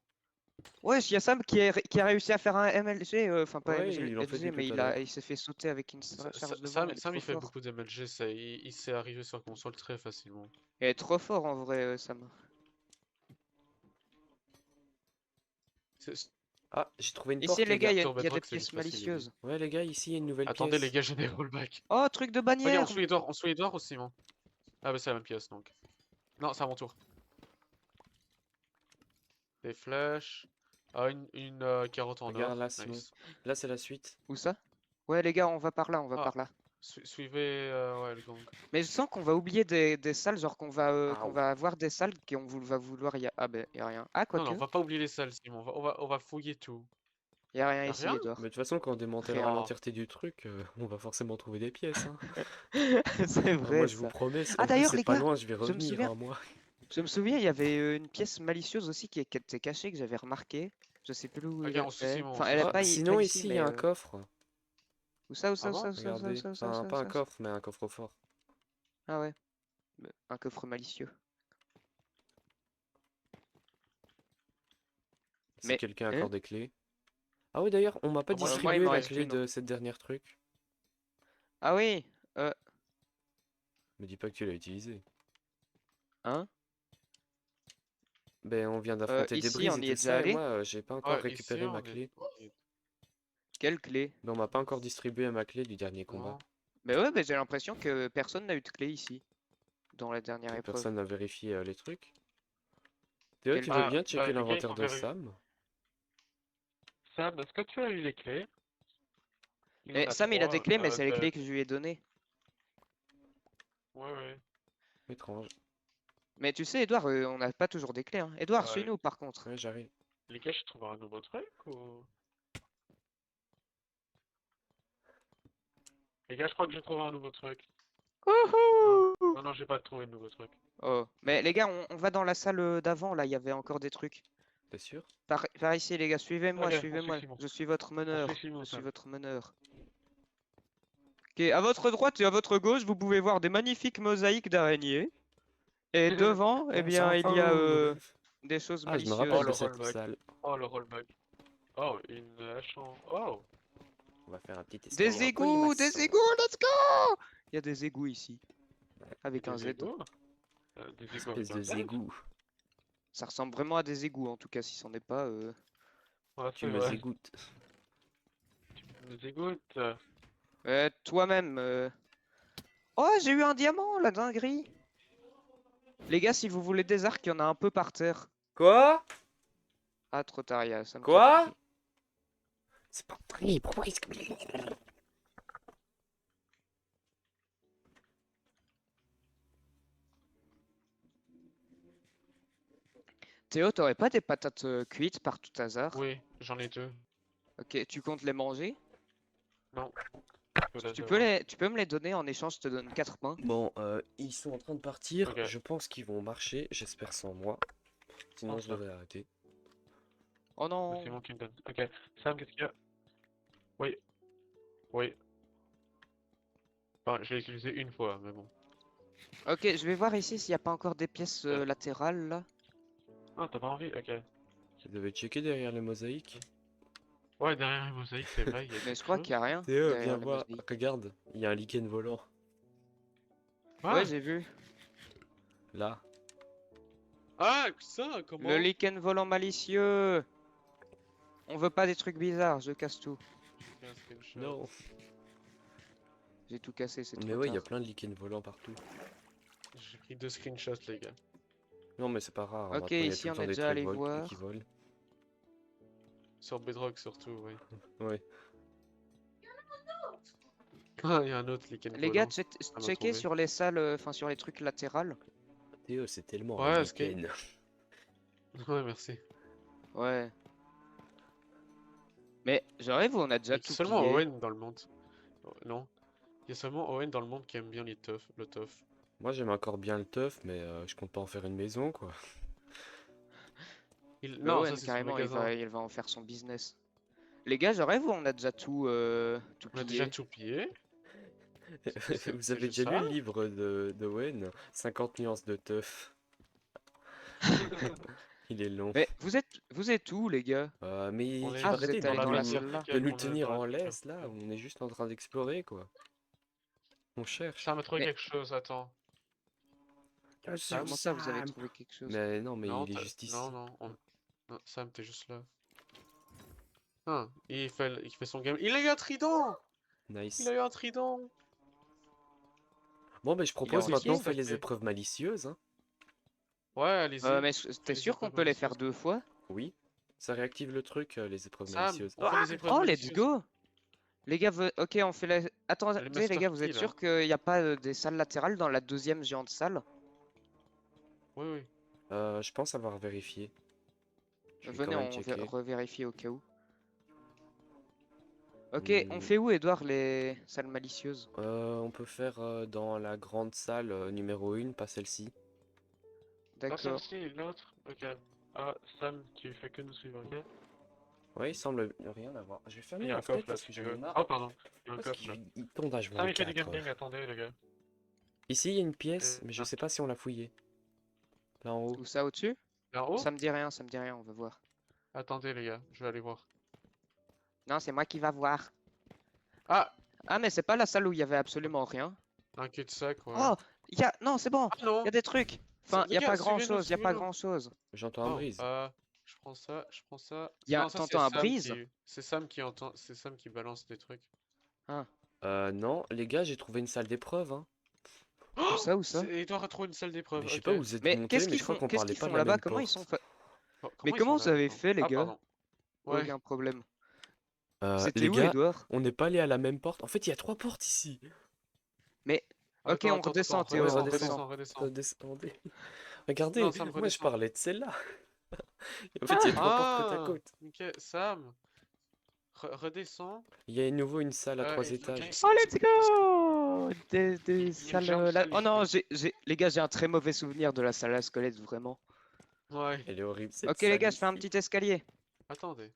Ouais, il y a Sam qui a réussi à faire un MLG, enfin pas Ouais, il en fait MLG, du mais tout à l'heure. il s'est fait sauter avec une charge de vent, Sam, il est Sam, trop il fait fort. beaucoup d'MLG, il s'est arrivé sur console très facilement. Il est trop fort en vrai, Sam. C'est- Ah, j'ai trouvé une Ici, porte, les les gars, gars. il y a Sur des Bedrock, c'est pièces juste facile, les gars. malicieuses. Ouais, les gars, ici, il y a une nouvelle Attendez, les pièce. gars, j'ai des rollbacks. Oh, truc de Oh, gars, bannière! on suit Edouard ou Simon? Ah, bah, c'est la même pièce, donc. Non, c'est à mon tour. Des flèches. Ah, une carotte en or. Regarde là, Simon. Nice. Là, c'est la suite. Où ça? Ouais, les gars, on va par là, on va Ah. par là. Suivez, ouais, le gang. Mais je sens qu'on va oublier des salles, genre qu'on Au. va avoir des salles va vouloir. Ah, ben, y a rien. Ah, Non, non, quoique. on va pas oublier les salles, Simon. On va fouiller tout. Y a rien Y'a ici, rien? Edouard. Mais de toute façon, quand on démantèlera Rien. l'entièreté du truc, on va forcément trouver des pièces. Hein. C'est Ah, vrai, moi, je vous ça. promets, Ah, en plus, d'ailleurs, c'est les pas gars, loin, je vais je me revenir, souviens. hein, moi. Je me souviens, il y avait une pièce malicieuse aussi qui était cachée, que j'avais remarqué. Je sais plus où Regarde, elle on suit est. Simon. Enfin, elle est Ah, pas, sinon, pas ici, il y a un mais. coffre. Où ça, où ça, Ah où bon? ça, où ça, où ça, où Regardez. ça, où ça, où Enfin, ça, pas où un ça. coffre, mais un coffre-fort. Ah ouais. Un coffre malicieux. Si Mais. quelqu'un a Hein? encore des clés. Ah oui, d'ailleurs, on m'a pas Ah, moi, moi, il distribué m'en la reste clé une. de cette dernière truc. Ah oui. Me dis pas que tu l'as utilisé. Hein? Ben, on vient d'affronter des Ici, brises on et y est tout déjà ça, et allé. moi, j'ai pas encore Ouais, ici, récupéré ma on clé. est... Quelle clé? Ben, on m'a pas encore distribué ma clé du dernier combat. Non. Mais ouais, mais j'ai l'impression que personne n'a eu de clé ici. Dans la dernière Que épreuve. personne n'a vérifié les trucs. Théo, Quel- tu veux Ah, bien checker les gars, il l'inventaire faut de Sam? Sam, est-ce que tu as eu les clés? Il en Mais a Sam, il a des 3, clés, mais c'est les clés que je lui ai données. Ouais, ouais. Étrange. Mais tu sais, Edouard, on n'a pas toujours des clés. Hein. Edouard, Ouais. suis-nous par contre. Ouais, j'arrive. Les gars, je trouve un nouveau truc ou... Les gars, je crois que j'ai trouvé un nouveau truc. Non, non, j'ai pas trouvé de nouveau truc. Oh. Mais les gars, on va dans la salle d'avant, là, il y avait encore des trucs. T'es sûr? Par ici, les gars, suivez-moi, Ok, on suivez-moi. suit Simon. Je suis votre meneur. On suit Simon, Je suis Sam. votre meneur. Ok, à votre droite et à votre gauche, vous pouvez voir des magnifiques mosaïques d'araignées. Et devant, eh Ah, bien, il y a des choses Ah, je me malicieuses. rappelle Oh, de le cette rollback. salle. Oh, le rollback. Oh, une hache en... Oh! On va faire un petit escalier Des en égouts, colimaçon. des égouts, let's go! Il y a des égouts ici. Avec un Des Z. égouts? Des égouts Espèce avec un de Z? zégout. Ça ressemble vraiment à des égouts, en tout cas, si c'en est pas. Ouais, Tu c'est me vrai. zégoutes. Des égouts? Toi-même. Oh, j'ai eu un diamant, la dinguerie! Les gars, si vous voulez des arcs, il y en a un peu par terre. Quoi? Ah, trop tard, il y a Sam qui a Quoi? compris. C'est pas vrai, pourquoi est-ce que... Théo, t'aurais pas des patates cuites par tout hasard? Oui, j'en ai 2. Ok, tu comptes les manger? Non. Tu peux me les donner en échange, je te donne 4 pains. Bon, ils sont en train de partir. Ok. Je pense qu'ils vont marcher. J'espère sans moi. Sinon, Oh, je ça. devrais arrêter. Oh non! C'est moi qui me donne. Ok. Sam, qu'est-ce qu'il y a? Oui. Oui. Enfin, je l'ai utilisé une fois, mais bon. Ok, je vais voir ici s'il n'y a pas encore des pièces latérales là. Ah, t'as pas envie? Ok. Vous devez checker derrière les mosaïques. Ouais, derrière les mosaïques, c'est vrai, il y a Mais quelque je crois chose. qu'il n'y a rien Théo, derrière viens les voir. mosaïques. Regarde, il y a un lichen volant. Ah! Ouais, j'ai vu. Là. Ah, ça, comment? Le lichen volant malicieux! On veut pas des trucs bizarres, je casse tout. J'ai un screenshot. Non. J'ai tout cassé, c'est Mais trop ouais, il y a tard. plein de lichens volants partout. J'ai pris 2 screenshots, les gars. Non, mais c'est pas rare. Ok, Maintenant, il y a ici, tout le on temps est des déjà trucs allé qui voir. volent. Sur Bedrock, surtout, oui. Ouais. Ah, il y a un autre lichen Les gars, volant. m'a checkez trouvé. sur les salles, enfin sur les trucs latérales. Théo, c'est tellement Ouais, un ce qui est- lichen. Ouais, merci. Ouais. Mais j'arrive où on a Il y déjà a tout seulement pillé. Owen dans le monde. Oh, non. Il y a seulement Owen dans le monde qui aime bien le tough. Moi, j'aime encore bien le teuf, mais je compte pas en faire une maison, quoi. Il... Mais Non, Owen, ça c'est son carrément, magasin. il va en faire son business. Les gars, j'arrive où on a déjà tout On a déjà pillé. tout pillé. Vous avez déjà lu le livre de Owen 50 nuances de teuf. Il est long. Mais vous êtes où, les gars? Mais On tu est vas Ah, vous arrêter êtes dans allés la dans la même salle là. verticale de nous qu'on est tenir dans la en verticale. laisse, là. On est juste en train d'explorer, quoi. On cherche. Ça m'a trouvé Mais- quelque chose, attends. Comment ça, vous avez trouvé quelque chose? Mais non, mais Non, il est juste ici. non, non, non, Sam, t'es juste là. Ah, il fait son game. Il a eu un trident! Il Nice. a eu un trident! Bon, ben je propose en maintenant on skill, fait les sacré. épreuves malicieuses, hein. Ouais, allez-y. Mais Fais t'es les sûr qu'on épreuves peut les faire malicieuses. 2 fois? Oui. Ça réactive le truc, les épreuves Sam, malicieuses. on fait les épreuves Oh, let's malicieuses. go! Les gars, ok, on fait la... Attendez, les Master gars, vous êtes Key, là. sûrs qu'il n'y a pas des salles latérales dans la deuxième géante salle? Oui, oui. Je pense avoir vérifié. Je vais Venez, quand même on checker. revérifie au cas où. Ok, on Hmm. fait où, Edouard, les salles malicieuses? On peut faire dans la grande salle numéro 1, pas celle-ci. Pas D'accord. celle-ci, l'autre. Ok. Ah, Sam, tu fais que nous suivre, ok? Ouais, il semble rien avoir. Je vais Il fermer y a la un coffre fenêtre là, parce si que tu j'en ai veux. marre. Oh, pardon. Il y a un Parce coffre là. qu'il tombe à Sam, il fait du 24. gambling, attendez, les gars. Ici, il y a une pièce, mais je ah. sais pas si on l'a fouillée. Là en haut. Où ça, au-dessus? Là en haut? Ça me dit rien, on va voir. Attendez, les gars, je vais aller voir. Non, c'est moi qui va voir. Ah! Ah, mais c'est pas la salle où il y avait absolument rien. Un cul-de-sac, ouais. Oh, non, c'est bon, Ah non! il y a des trucs. Enfin, il Les y a gars, pas suivez-nous, grand-chose, il y a pas suivez-nous. grand-chose. J'entends un Oh, brise. je prends ça, je prends ça. Y a- Non, ça c'est t'entends un Sam brise? C'est Sam qui entend, c'est Sam qui balance des trucs. Non, les gars, j'ai trouvé une salle d'épreuve, hein. Où ça, où ça? Edouard a trouvé une salle d'épreuve, Mais je sais ok. pas où vous êtes Mais montés, qu'est-ce mais qu'ils je crois font, qu'on qu'est-ce parlait qu'ils pas de font la là-bas? même Comment ils porte. sont Mais comment vous avez fait, les gars? Pardon. Ouais. Aucun problème. Les C'était où, gars, Edouard? on n'est pas allé à la même porte. En fait, il y a 3 portes ici. Mais, ok, Attends, on redescend, Théo, Ouais, on redescend. redescend. Descendez. Regardez, Non, Sam, moi je redescends. parlais de celle-là. Et en fait, il y a 3 portes côte à Ah, côte. ok, Sam. Redescends. Il y a à nouveau une salle à 3 il y a étages. quelqu'un Oh, ici. let's go! Des Il y a une salles géante là. salle Oh non, ici. les gars, j'ai un très mauvais souvenir de la salle à squelette, vraiment. Ouais, Elle est horrible cette Ok, les salle gars, je fais un ici. petit escalier. attendez.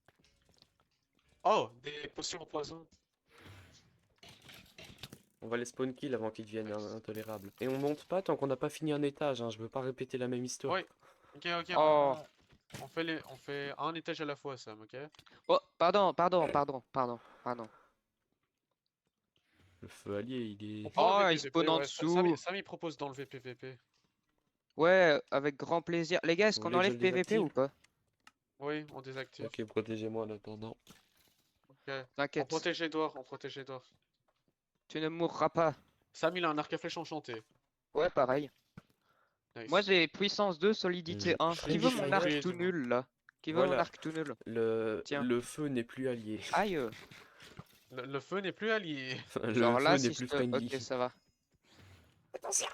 Oh, des potions au poison. On va les spawn kill avant qu'ils deviennent intolérables. Et on monte pas tant qu'on n'a pas fini un étage, hein. Je veux pas répéter la même histoire. Ouais. Ok, Oh. on fait un étage à la fois, Sam, ok? Oh, pardon. Le feu allié, il est... On peut enlever Oh, il PVP, spawn en ouais, dessous. Sam, il propose d'enlever PVP. Ouais, avec grand plaisir. Les gars, est-ce Vous qu'on voulez que enlève je le PVP ou désactive? pas? Oui, on désactive. Ok, protégez-moi en attendant. Ok. On T'inquiète, protège Edouard, on protège Edouard. tu ne mourras pas. Sam, il a un arc à flèche enchanté. Ouais, pareil. Nice. Moi, j'ai puissance 2, solidité 1. Je Qui veut fais mon du arc fire. tout nul, là? Qui veut mon Voilà. arc tout nul? Le Tiens. feu n'est plus allié. Aïe. Le feu n'est plus allié. Le Genre feu là, n'est si plus je te... friendly. Ok, ça va. Attention!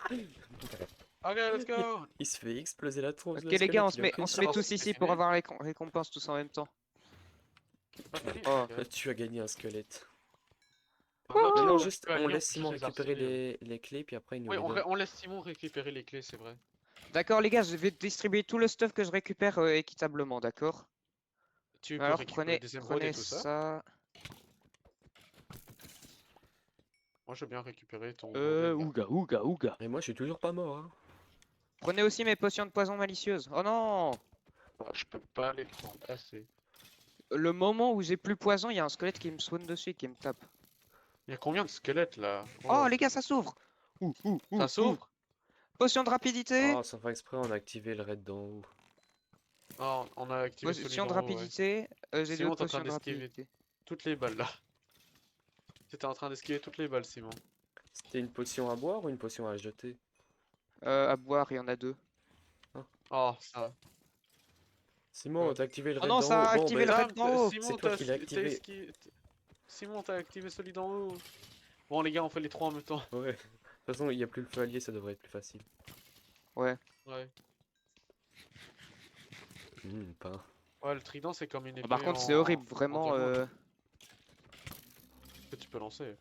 Ok, let's go. Il se fait exploser la tronche Ok de les gars, squelette, il a aucune on se Ça met va, chance. tous c'est ici fini. pour avoir les récompenses tous en même temps. C'est pas fini, Oh. les gars. Tu as gagné un squelette. Un autre, Maintenant, on juste, peut on gagner, laisse peut Simon juste les récupérer harceler. les clés, puis après il nous Oui, les donne. on laisse Simon récupérer les clés, c'est vrai. D'accord les gars, je vais distribuer tout le stuff que je récupère équitablement, d'accord? Tu peux Alors récupérer des émeraudes et prenez tout ça. ça. Moi, je veux bien récupérer ton bordel, là. Ouga, ouga, ouga. Et moi, je suis toujours pas mort, hein. Prenez aussi mes potions de poison malicieuses. Oh non! Bah, je peux pas les prendre assez. Le moment où j'ai plus poison, il y a un squelette qui me spawn dessus, qui me tape. Il y a combien de squelettes, là? Oh Oh, les gars, ça s'ouvre! ça s'ouvre? Potion de rapidité! Oh, sans faire exprès, on a activé le raid d'en haut. Ah, on a activé celui Potion de d'en haut, ouais. rapidité. J'ai Simon, d'autres t'es en train potions de d'esquiver rapidité. toutes les balles, là. T'étais en train d'esquiver toutes les balles, Simon. C'était une potion à boire ou une potion à jeter? À boire, il y en a 2. Oh, ça. Simon, t'as activé le Oh raid non, d'en ça haut. a Bon, activé ben, le raid d'en haut! Simon, c'est toi qui l'as activé. Simon, t'as activé celui d'en haut. Bon, les gars, on fait les trois en même temps. Ouais. De toute façon, il n'y a plus le feu allié, ça devrait être plus facile. Ouais. Ouais. Pain. Ouais, le trident, c'est comme une épée Par contre, c'est horrible, vraiment. diamant, que tu peux lancer.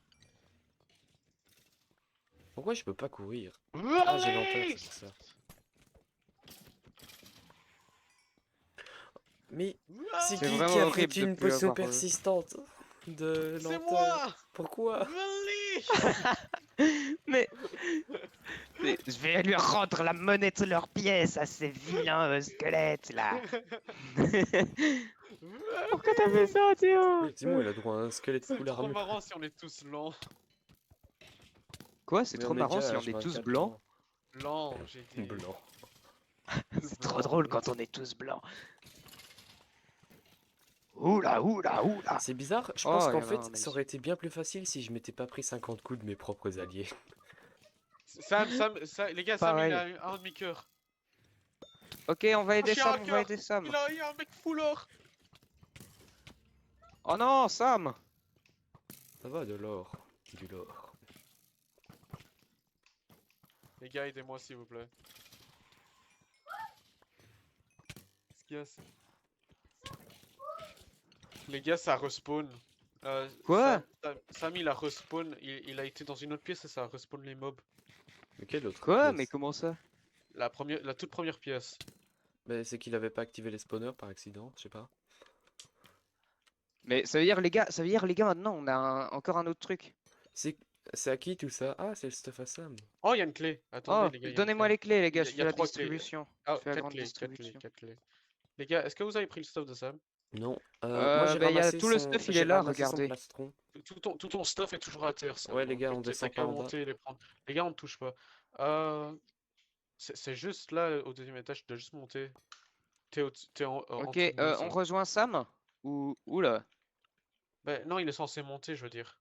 Pourquoi je peux pas courir? Ah, j'ai lenteur, c'est pour ça. Mais c'est C'est qui vraiment a horrible foutu de une plus potion avoir, persistante de C'est lenteur? moi! Pourquoi? Really? Mais je vais lui rendre la monnaie de leurs pièces à ces vilains squelettes là. Pourquoi t'as fait ça, Théo? Simon, il a droit à un squelette C'est full trop armure. marrant si on est tous lents. Quoi? C'est Mais trop on est marrant déjà si à on est tous H24 blancs. Lents, j'ai dit. Blanc. C'est trop drôle quand on est tous blancs. Oula, oula, oula. C'est bizarre, je Oh, pense il y qu'en en a un fait, ça magnifique. aurait été bien plus facile si je m'étais pas pris 50 coups de mes propres alliés. Sam, les gars, Sam, il Pareil. a un demi-cœur. Ok, on va aider J'ai Sam, un on va cœur. aider Sam. Il a un mec full or. Oh non, Sam! Ça va, de l'or. Du lore. Les gars, aidez-moi s'il vous plaît. Qu'est-ce qu'il y a Les gars, ça respawn. Quoi? Sam, il a respawn. Il a été dans une autre pièce et ça a respawn les mobs. Mais quelle autre Quoi? pièce? Mais comment ça? La toute première pièce. Mais c'est qu'il avait pas activé les spawners par accident, je sais pas. Mais ça veut dire les gars maintenant on a encore un autre truc. C'est c'est à qui tout ça? Ah, c'est le stuff à Sam. Oh, il y a une clé. Attendez, Oh, les gars. il y a une donnez-moi clé. les clés les gars, Il y a- je il y a fais la 3 clés. distribution. Ah, Je fais la 4 grande clés, 4 clés, distribution. 4 clés. Les gars, est-ce que vous avez pris le stuff de Sam? Non. Moi j'ai Bah, y a ramassé tout le son... stuff, il j'ai est là, ramassé son regardez. plastron. Tout ton stuff est toujours à terre, Sam. Ouais, les gars, on Donc, t'as descend qu'à pas en bas. monter et les prendre. Les gars, on ne touche pas. C'est juste là, au deuxième étage, tu dois juste monter. T'es en Ok, dessous de nous, on Sam. rejoint Sam? Ou là? Ben, non, il est censé monter, je veux dire.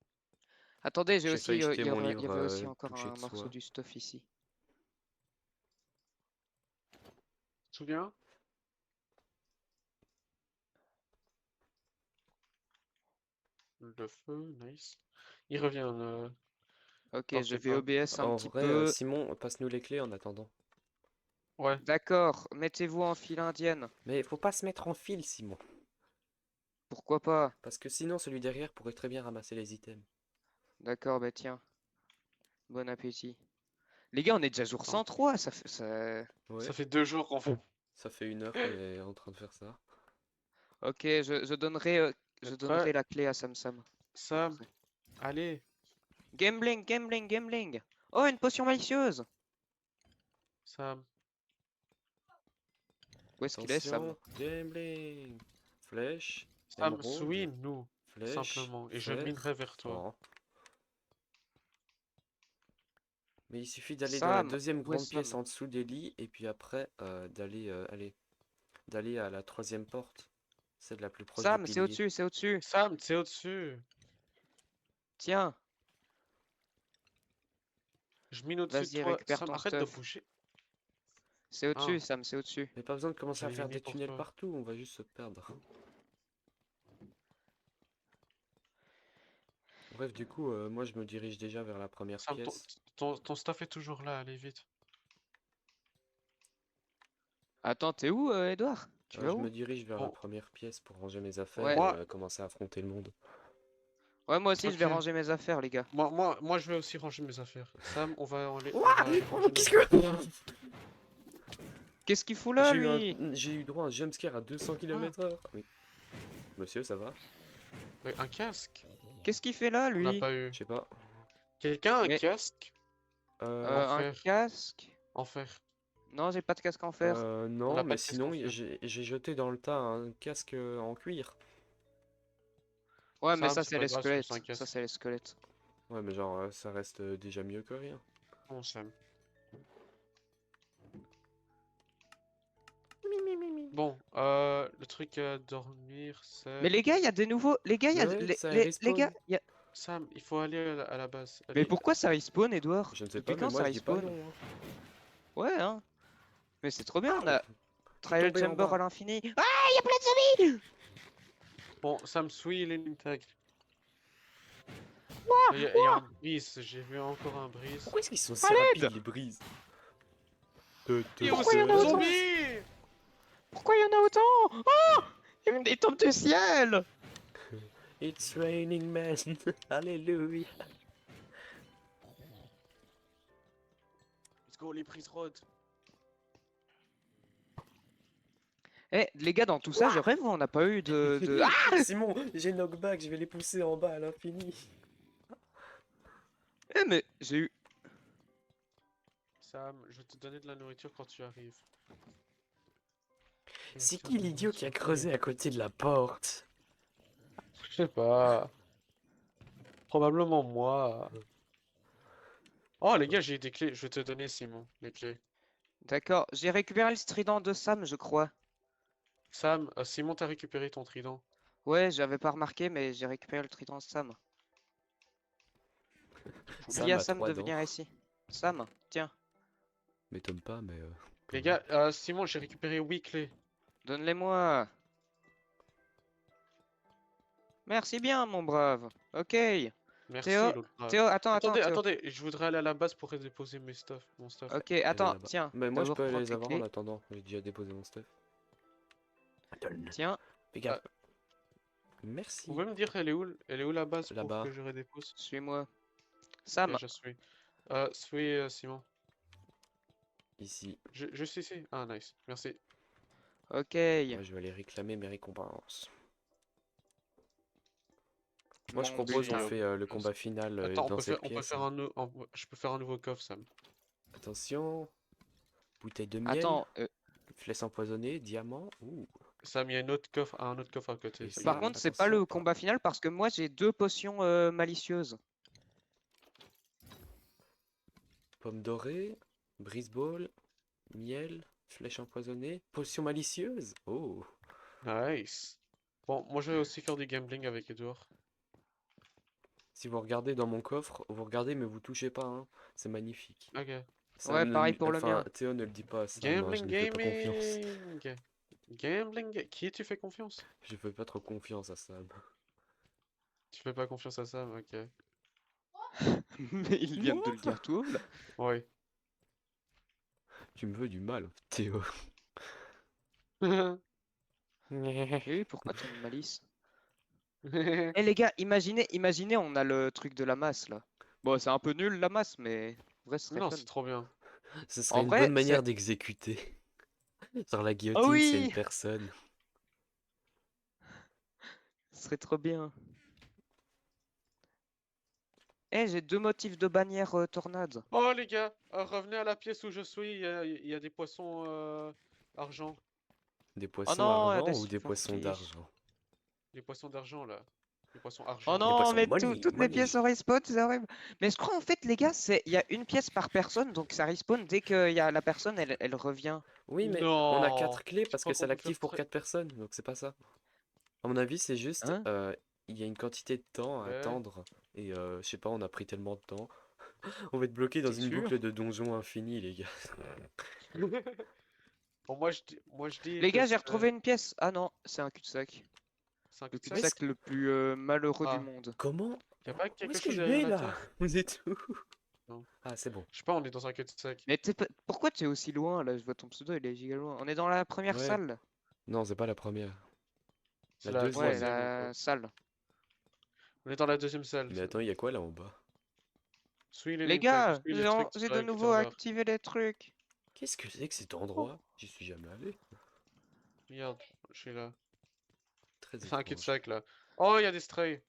Attendez, j'ai J'ai aussi, failli jeter il y mon avait livre aussi encore touché un de morceau soie. du stuff ici. Tu te souviens? Le feu, nice. Il revient. Ok, T'en je fais vais pas. OBS un En petit vrai, peu. Simon, passe-nous les clés en attendant. Ouais. D'accord, mettez-vous en file indienne. Mais faut pas se mettre en file, Simon. Pourquoi pas? Parce que sinon, celui derrière pourrait très bien ramasser les items. D'accord, bah tiens. Bon appétit. Les gars, on est déjà jour Attends. 103, ça fait ça. Ouais, Ça fait 2 jours qu'on fait. ça fait 1 heure qu'on est en train de faire ça. Ok, je donnerai, je Êtes donnerai prêts? la clé à Sam. Sam, allez. Gambling, gambling, gambling. Oh, une potion malicieuse. Sam. Où est-ce qu'il est, Sam? Attention, gambling. Flèche, Sam, émeraude, souille-nous. flèche, Simplement. Et je fer. minerai vers toi. Oh. Mais il suffit d'aller dans la Sam, deuxième où est grande pièce Sam? en dessous des lits et puis après d'aller à la troisième porte. Celle la plus proche du Sam, c'est pilier. au-dessus, c'est au-dessus. Sam, c'est au-dessus. Tiens, Je mine au-dessus de vas-y, toi. récupère Sam, ton arrête de stuff. bouger. C'est au-dessus, Ah. Sam, c'est au-dessus. Mais pas besoin de commencer Je à l'ai faire mis des pour tunnels toi. partout, on va juste se perdre. Bref, du coup, moi je me dirige déjà vers la première Sam, pièce. ton stuff est toujours là, allez vite. Attends, t'es où, Edouard? Tu vas Je où? me dirige vers la Bon. première pièce pour ranger mes affaires Ouais. et Moi- commencer à affronter le monde. Ouais, moi aussi, je vais Ok. ranger mes affaires, les gars. Moi, je vais aussi ranger mes affaires. Sam, on va aller. on Ouah, va ranger qu'est-ce nos- que... Qu'est-ce qu'il fout là, J'ai eu, lui? j'ai eu droit à un jumpscare à 200 km/h. Oui. Monsieur, ça va? Un casque? Qu'est-ce qu'il fait là, On n'a lui? pas eu. Je sais pas. Quelqu'un a un Mais- casque? Un fer. casque? En fer. Non, j'ai pas de casque en fer. Non, n'a pas mais de casque sinon, en fer. j'ai jeté dans le tas un casque en cuir. Ouais, mais Sam, ça, c'est c'est pas les grave, c'est squelettes. juste un casque. Ça, c'est les squelettes. Ouais, mais genre, ça reste déjà mieux que rien. Bon, Sam. Bon, le truc à dormir, c'est. Mais les gars, il y a des nouveaux. Les gars, il y a. Ouais, ça les respawn. gars, il y a. Sam, il faut aller à la base. Mais Allez. pourquoi ça respawn, Edouard? Je ne sais Depuis pas, quand mais moi ça je dis pas respawn? non. Hein. Ouais, hein. Mais c'est trop bien, on a. Trial tombé en Chamber bas. à l'infini. Ah, il y a plein de zombies! Bon, Sam, suis les tags. Il y a un brise, j'ai vu encore un brise. Pourquoi est-ce qu'ils sont si À l'aide rapides, les brises? Pourquoi il y en a autant? Zombie! Pourquoi il y en a autant? Oh! Ils tombent du ciel! It's raining man, alléluia. Let's go, les prises road. Eh, les gars, dans tout ça, je rêve ou on n'a pas eu de... Ah! Simon, j'ai knockback, je vais les pousser en bas à l'infini. Eh, mais j'ai eu... Sam, je vais te donner de la nourriture quand tu arrives. C'est qui l'idiot qui a creusé à côté de la porte? Je sais pas. Probablement moi. Oh les gars, j'ai des clés. Je vais te donner, Simon, les clés. D'accord, j'ai récupéré le trident de Sam, je crois. Sam, Simon, t'as récupéré ton trident. Ouais, j'avais pas remarqué, mais j'ai récupéré le trident de Sam. Sam Dis à a Sam 3 de dents. venir ici. Sam, tiens, M'étonne pas, mais... Les gars, Simon, j'ai récupéré 8 clés. donne-les-moi. Merci bien, mon brave. Ok. Merci, Théo, l'autre brave. Théo, attends, Attendez, Théo. attendez, je voudrais aller à la base pour déposer mes stuff, mon stuff. Ok, Elle est attends, là-bas. tiens. Mais moi je d'abord, peux prends les tes avoir en clés. attendant, j'ai déjà déposé mon stuff. Tiens, Fais gaffe. Merci. Vous pouvez me dire elle est où la base pour Là-bas. que je redépose? suis-moi. Sam, Ok, je suis. Suis Simon. Ici. Je suis ici. Ah, nice. Merci. ok. Moi je vais aller réclamer mes récompenses. Moi je Mon propose Dieu. on fait le combat final Attends, dans cette on peut pièce. faire je peux faire un nouveau coffre, Sam. Attention. Bouteille de miel. Attends, Flèche empoisonnée. Diamant. Ouh. Sam, il y a un autre coffre à côté. Et ça c'est- y est. par contre, c'est pas attention, le combat final parce que moi j'ai 2 potions malicieuses. Pomme dorée. Briseball. Miel. Flèche empoisonnée. Potion malicieuse. Oh. Nice. Bon, moi je vais aussi faire du gambling avec Edouard. Si vous regardez dans mon coffre, vous regardez mais vous touchez pas, hein. C'est magnifique. Ok. Ça Ouais, ne- pareil pour le enfin, mien. Théo ne le dit pas à Sam, hein, je Gambling, ne fais pas confiance. gaming. Gambling. Qui tu fais confiance? Je fais pas trop confiance à Sam. Tu fais pas confiance à Sam, ok. Mais il vient de le dire tout haut, là. Oui. Tu me veux du mal, Théo. Oui, pourquoi tu me malice? Eh les gars, imaginez, on a le truc de la masse là. Bon, c'est un peu nul la masse, mais en vrai, ce serait Non, fun. c'est trop bien. Ce serait En une vrai, bonne manière c'est- d'exécuter. Genre la guillotine, c'est oui une personne. Ce serait trop bien. Eh, j'ai 2 motifs de bannière tornade. Oh les gars, revenez à la pièce où je suis, il y a des poissons argent. Des poissons non, argent des ou des poissons surprises. d'argent? Les poissons d'argent là. Les poissons argent. Oh Les non, poissons mais money, toutes les money. pièces sont respawn, c'est horrible. Mais je crois en fait, les gars, il y a une pièce par personne, donc ça respawn dès que y a la personne, elle revient. Oui, mais on a Non, 4 clés je parce crois que ça qu'on peut l'active faire pour très- 4 personnes, donc c'est pas ça. À mon avis, c'est juste, Hein il y a une quantité de temps à Ouais. attendre. Et je sais pas, on a pris tellement de temps. On va être bloqué dans T'es une sûr boucle de donjon infini, les gars. Bon, moi je dis. Les que gars, j'ai c'est- retrouvé une pièce. Ah non, c'est un cul-de-sac. C'est un Le cul-de-sac. cul-de-sac le plus malheureux Ah. du monde. Comment? Y a pas Où quelque est-ce que chose je derrière vais la là? terre? Vous êtes où? Non. Ah, c'est bon. Je sais pas, on est dans un cul-de-sac. Mais pourquoi tu es aussi loin là? Je vois ton pseudo, il est giga loin. On est dans la première Ouais. salle là. Non, c'est pas la première. C'est La la deuxième. Ouais, troisième, en la gros. salle. On est dans la deuxième salle. Mais attends, il y a quoi là en bas? Suis Les trucs, gars, suis les trucs j'ai de qui nouveau sont là. activé les trucs. Qu'est-ce que c'est que cet Oh. endroit? J'y suis jamais allé. Regarde, je suis là. Très C'est un étrange. cul-de-sac là. Oh, il y a des strays.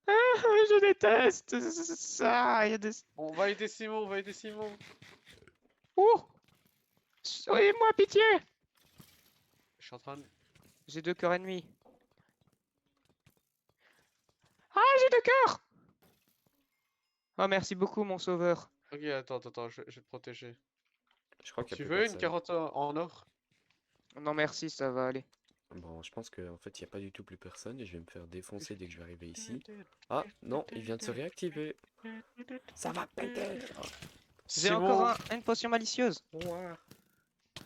Ah, je déteste ça. Il y a des. On va aider Simon, on va aider Simon. Oh! Sauvez-moi, pitié! Je suis en train de... J'ai 2 cœurs ennemis. Ah, j'ai 2 cœurs! Oh, merci beaucoup, mon sauveur. Ok, attends, je vais te protéger. Je crois qu'il y Tu a plus veux une personne. carotte en or? Non, merci, ça va aller. Bon, je pense qu'en fait, il n'y a pas du tout plus personne et je vais me faire défoncer dès que je vais arriver ici. Ah, non, il vient de se réactiver. Ça va péter! J'ai Simon, encore une potion malicieuse. Ouais.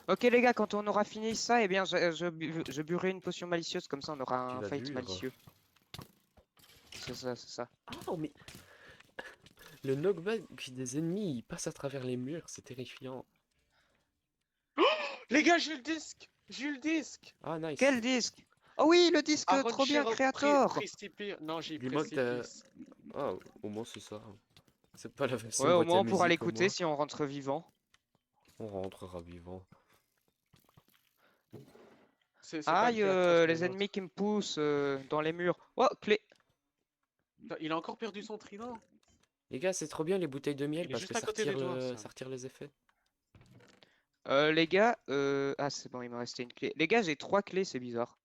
Ok, les gars, quand on aura fini ça, eh bien, je buerai une potion malicieuse, comme ça on aura Tu un vas fight dur. malicieux. C'est ça, c'est ça. Oh, mais... Le knockback des ennemis, il passe à travers les murs, c'est terrifiant. les gars, j'ai eu le disque! J'ai eu le disque! Ah, nice. Quel disque? Oh oui, le disque, Aaron trop bien, Shiro Creator! Précipice. Non, j'ai Dis-moi que t'as- Précipice. Ah, au moins c'est ça. C'est pas la version Ouais, au boîte à moins on pourra musique, au l'écouter moins. si on rentre vivant. On rentrera vivant. C'est pas Aïe, Creator, c'est les l'autre. ennemis qui me poussent dans les murs. Oh, clé! Putain, il a encore perdu son trident. Les gars, c'est trop bien les bouteilles de miel Il est parce juste que à ça côté retire, des doigts, ça. ça retire les effets. Les gars, ah c'est bon, il me restait une clé. Les gars, j'ai 3 clés, c'est bizarre.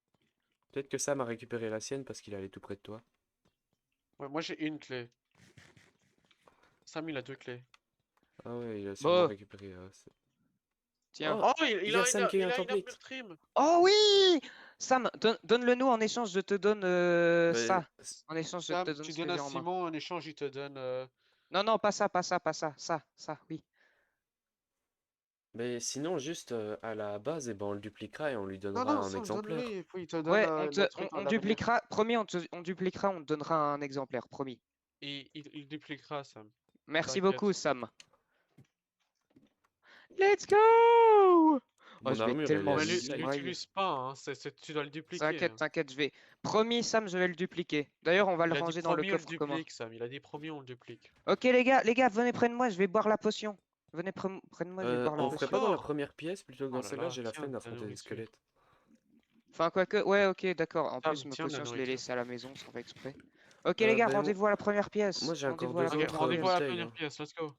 Peut-être que Sam a récupéré la sienne parce qu'il allait tout près de toi. Ouais, moi j'ai une clé. Sam, il a 2 clés. Ah ouais, il a sûrement Bon, récupéré. tiens. Oh, Oh, il y a Sam qui a eu un une armure template. trim. Oh oui! Sam, donne-le nous en échange, je te donne Mais ça. En échange, je Sam, te donne tu ce que donnes à j'ai en main. Simon, en échange, il te donne... Non, non, pas ça, pas ça, pas ça. Ça, oui. Mais sinon, juste à la base, eh ben, on le dupliquera et on lui Non, donnera non, un Sam, exemplaire. donne-lui. Il te donne Ouais, le truc on à l'avenir. dupliquera, promis, on dupliquera, on te donnera un exemplaire, promis. Et il dupliquera, Sam. Merci T'inquiète. beaucoup, Sam. Let's go! Oh, Mon je vais armure, tellement elle Mais est slide. l'utilise pas, hein. Tu dois le dupliquer. T'inquiète, Hein. t'inquiète, je vais. Promis, Sam, je vais le dupliquer. D'ailleurs, on va le Il a dit ranger dans le promis, on le coffre commun. duplique, Sam. Il a dit promis, on le duplique. Ok, les gars, venez près de moi, je vais boire la potion. Venez près de moi, je vais boire la On ferait potion. pas dans la Encore? première pièce plutôt que dans Oh là celle-là, là, j'ai la tiens, flemme la d'affronter des nourriture. squelettes. Enfin, quoique, ouais, ok, d'accord. En Sam, plus, mes tiens, la potions, je les nourriture. laissais à la maison sans faire exprès. Ok, les gars, Ben, rendez-vous à la première pièce. moi, j'ai encore Rendez-vous à la deux Ok, autres première rendez-vous à la pièce. bouteilles, première hein. pièce, let's go.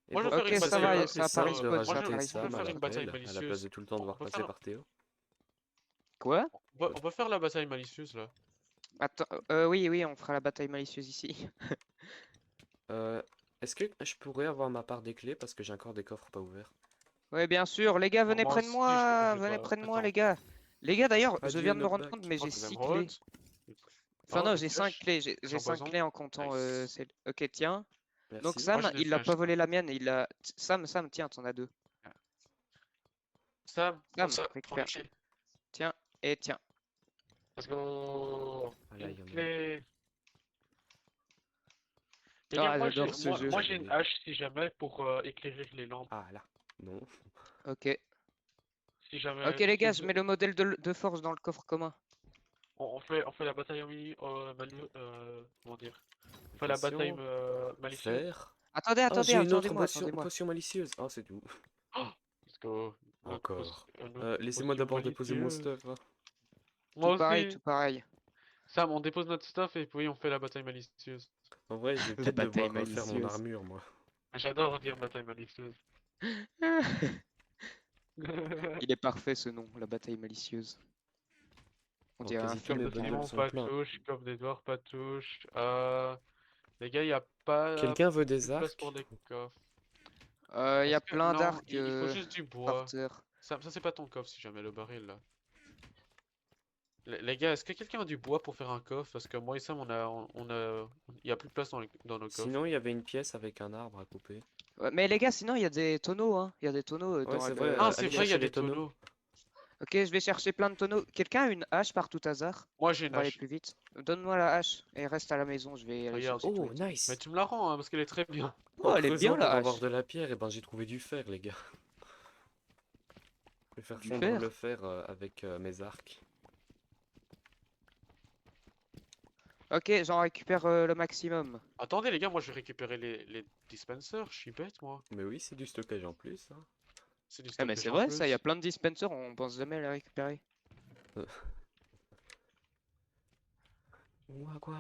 Et Moi, je veux pourquoi faire une Ok, ça bataille. va, c'est ça pas apparaît plus simple de spawn, ça rajouter apparaît Sam spawn. à On peut faire une bataille l'appel, à la place malicieuse. de tout le temps devoir On peut passer faire- par Théo? Quoi? On peut faire la bataille malicieuse là. Attends, oui, on fera la bataille malicieuse ici. Est-ce que je pourrais avoir ma part des clés parce que j'ai encore des coffres pas ouverts? Ouais, bien sûr, les gars, venez Moi près de aussi, moi. je Venez dois- près de moi, attends. les gars. Les gars, d'ailleurs, je Adieu, viens de me rendre knockback. compte, mais Oh, j'ai des 6 émeraudes. clés. Enfin, Oh, non, une j'ai 5 flèche. clés. J'ai Flèche en 5 poison. clés en comptant. Nice. Ok, tiens. Merci. Donc, Moi, Sam, j'ai des il a flèches, pas moi. volé la mienne. Il a. Sam, tiens, t'en as 2. Sam, Sam, prends récupère. les clés. Tiens, et tiens. Let's go. Ah, là, Une il y en a. clé. Les Ah, gars, j'adore ce jeu. moi j'ai une hache si jamais pour éclairer les lampes. Ah là, non. Ok. Si jamais. Ok, les gars, je mets le modèle de force dans le coffre commun. On fait la bataille comment dire? On fait la bataille malicieuse. Faire. Attendez, Ah, j'ai une autre attendez-moi, potion, attendez-moi. potion malicieuse. Ah, c'est tout. Let's go. Encore. Une autre Laissez-moi potion d'abord déposer mon malicieuse. stuff. Hein. Moi Tout pareil, aussi. tout pareil. Sam, on dépose notre stuff et puis on fait la bataille malicieuse. En vrai, je vais La peut-être bataille devoir refaire mon malicieuse. armure, moi. J'adore dire bataille malicieuse. Il est parfait ce nom, la bataille malicieuse. On Oh, dirait un quasi tous film. mes Coffre de bundles Simon, sont pas pleins. touche. Coffre d'Edouard, pas touche. Les gars, y a pas Quelqu'un veut plus des de place arcs? pour des coffres. Il y a Est-ce que- plein non, d'arcs il faut juste du bois. par terre. Ça c'est pas ton coffre si jamais le baril là. Les gars, est-ce que quelqu'un a du bois pour faire un coffre? Parce que moi et Sam, il y a plus de place dans nos coffres. Sinon, il y avait une pièce avec un arbre à couper. Ouais, mais les gars, sinon il y a des tonneaux, hein. Il y a des tonneaux Ouais, dans c'est le. vrai, Ah, allez c'est vrai, il y chercher a les des tonneaux. Ok, je vais chercher plein de tonneaux. Quelqu'un a une hache par tout hasard? Moi j'ai On une va aller hache. plus vite. Donne-moi la hache et reste à la maison, je vais aller Regarde. chercher tous Oh, les tonneaux. Mais nice! tu me la rends, hein, parce qu'elle est très bien. En Oh, elle est bien creusant la pour avoir hache. de la pierre, et ben j'ai trouvé du fer, les gars. Je vais faire Du fondre fer? le fer avec mes arcs. Ok, j'en récupère le maximum. Attendez les gars, moi je vais récupérer les dispensers, je suis bête moi. Mais oui, c'est du stockage en plus, hein. C'est du Ah mais stockage c'est en vrai ça, il y a plus. plein de dispensers, on pense jamais à les récupérer. Ouah, quoi?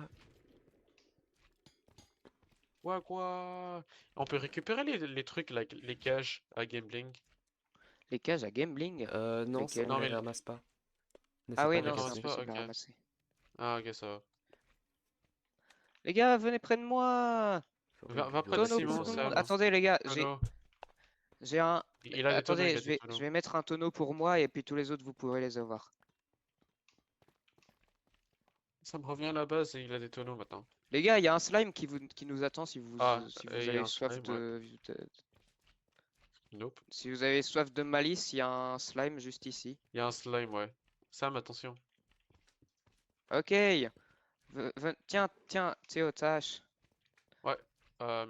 Quoi? On peut récupérer les trucs, les caches à Gambling. Les cages à Gambling? Non, ça, Lesquelles? on Non les mais... ramasse pas. Ne Ah sais oui, pas On les non, c'est ramasse déplacer. pas, impossible à ok. ramasser. Ah ok ça va. Les gars, venez près de moi! Va près de Tonneau pour Simon, tout le monde. Sam. Attendez les gars, Tonneau. j'ai un... Il a des tonneaux, Attendez, il a des tonneaux. je vais mettre un tonneau pour moi et puis tous les autres vous pourrez les avoir. Ça me revient à la base et il a des tonneaux maintenant. Les gars, il y a un slime qui nous attend si vous, Ah, si et vous il y a avez un soif slime, ouais. Nope. Si vous avez soif de malice, il y a un slime juste ici. Il y a un slime, ouais. Sam, attention. Ok. Tiens, Théo, tâche. Ouais.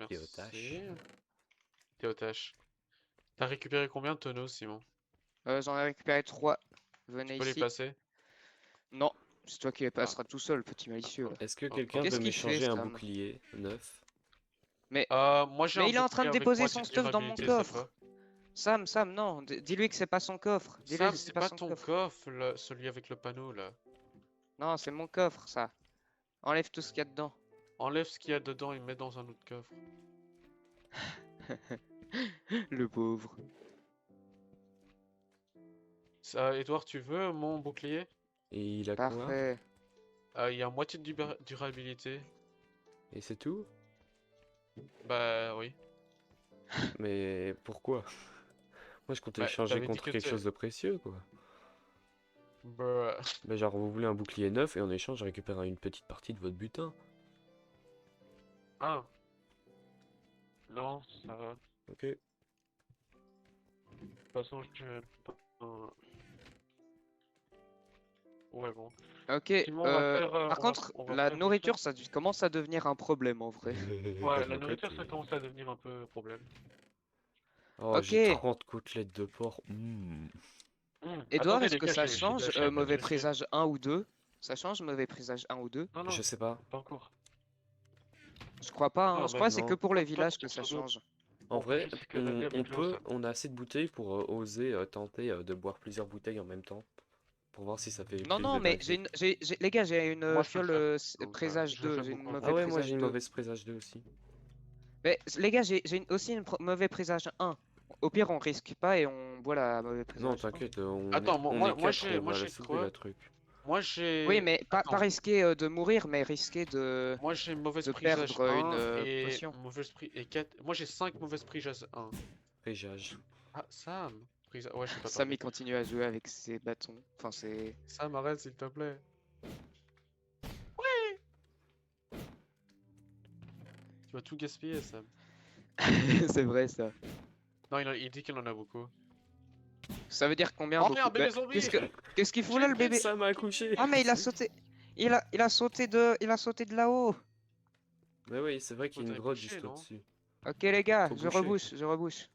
Et au tâche. Merci. T'es au tâche. T'as récupéré combien de tonneaux, Simon? J'en ai récupéré 3. Tu Venez peux les ici. placer? Non, c'est toi qui les passeras tout seul, petit malicieux. Là. Est-ce que Oh, quelqu'un Qu'est-ce peut qu'il fait, m'échanger un Sam? bouclier neuf? Mais Moi j'ai un il est en train de bouclier avec déposer moitié son de stuff dans mon durabilité, ça coffre. va? Sam, non. Dis-lui que c'est pas son coffre. Dis-lui Sam, que c'est c'est pas pas son ton coffre. coffre, celui avec le panneau là. Non, c'est mon coffre, ça. Enlève tout ce qu'il y a dedans. Enlève ce qu'il y a dedans et mets dans un autre coffre. Le pauvre. Edouard, tu veux mon bouclier? Et il a quoi? Parfait. Il y a moitié de durabilité. Et c'est tout? Bah oui. Mais pourquoi? Moi je comptais Bah, échanger t'avais dit contre que quelque chose de précieux, quoi. Bah... Mais genre vous voulez un bouclier neuf et en échange je récupère une petite partie de votre butin. Ah. Non, ça va. Ok. De toute façon, ouais, bon. Ok, Sinon, on va faire, par contre, on va la faire nourriture, ça commence à devenir un problème en vrai. Ouais, la nourriture, ça commence à devenir un peu problème. Oh, Ok. j'ai 30 côtelettes de porc. Edouard, Attendez, est-ce les que gars, ça j'ai change acheté un mauvais truc. présage 1 ou 2? Ça change mauvais présage 1 ou 2? Non, non, Je sais pas. pas encore. Je crois pas, hein. Non, Je mais crois que c'est non. que pour les Pas de villages que quelque ça chose d'autre. change. En On peut vrai, juste escalader avec l'eau, ça. on a assez de bouteilles pour oser tenter de boire plusieurs bouteilles en même temps. Pour voir si ça fait Non, plus non, de mais dingueries. les gars, j'ai une Moi, je peux le fiole faire. Donc, présage je le 2. fais J'ai une beaucoup. mauvais Ah ouais, moi présage j'ai une 2. mauvaise présage 2 aussi. Mais les gars, j'ai aussi une mauvais présage 1. Au pire, on risque pas et on boit la mauvais Non, présage 1. t'inquiète, on Attends, est, on moi est quatre, j'ai on va la j'ai sauver quoi? la truc. Moi j'ai... Oui, mais pas Attends, risquer de mourir, mais risquer moi j'ai mauvaise de présage perdre 1 une et potion. mauvaise pri... et 4. Moi j'ai 5 mauvaises présage 1. Présage. Ah, Sam. Ouais, je sais pas Sam, parler. il continue à jouer avec ses bâtons. Enfin, c'est... Sam, arrête s'il te plaît. Tu vas tout gaspiller, Sam. c'est vrai, ça. Non, il dit qu'il en a beaucoup. Ça veut dire combien Oh beaucoup? merde, bébé Bah, zombie! Qu'est-ce qu'il fout là, le bébé? Ça m'a accouché. Ah, mais il a sauté. Il a sauté de là-haut. Mais oui, c'est vrai qu'il y a une Faudrait grotte boucher, juste non? au-dessus. Ok, les gars, Faut je boucher. rebouche.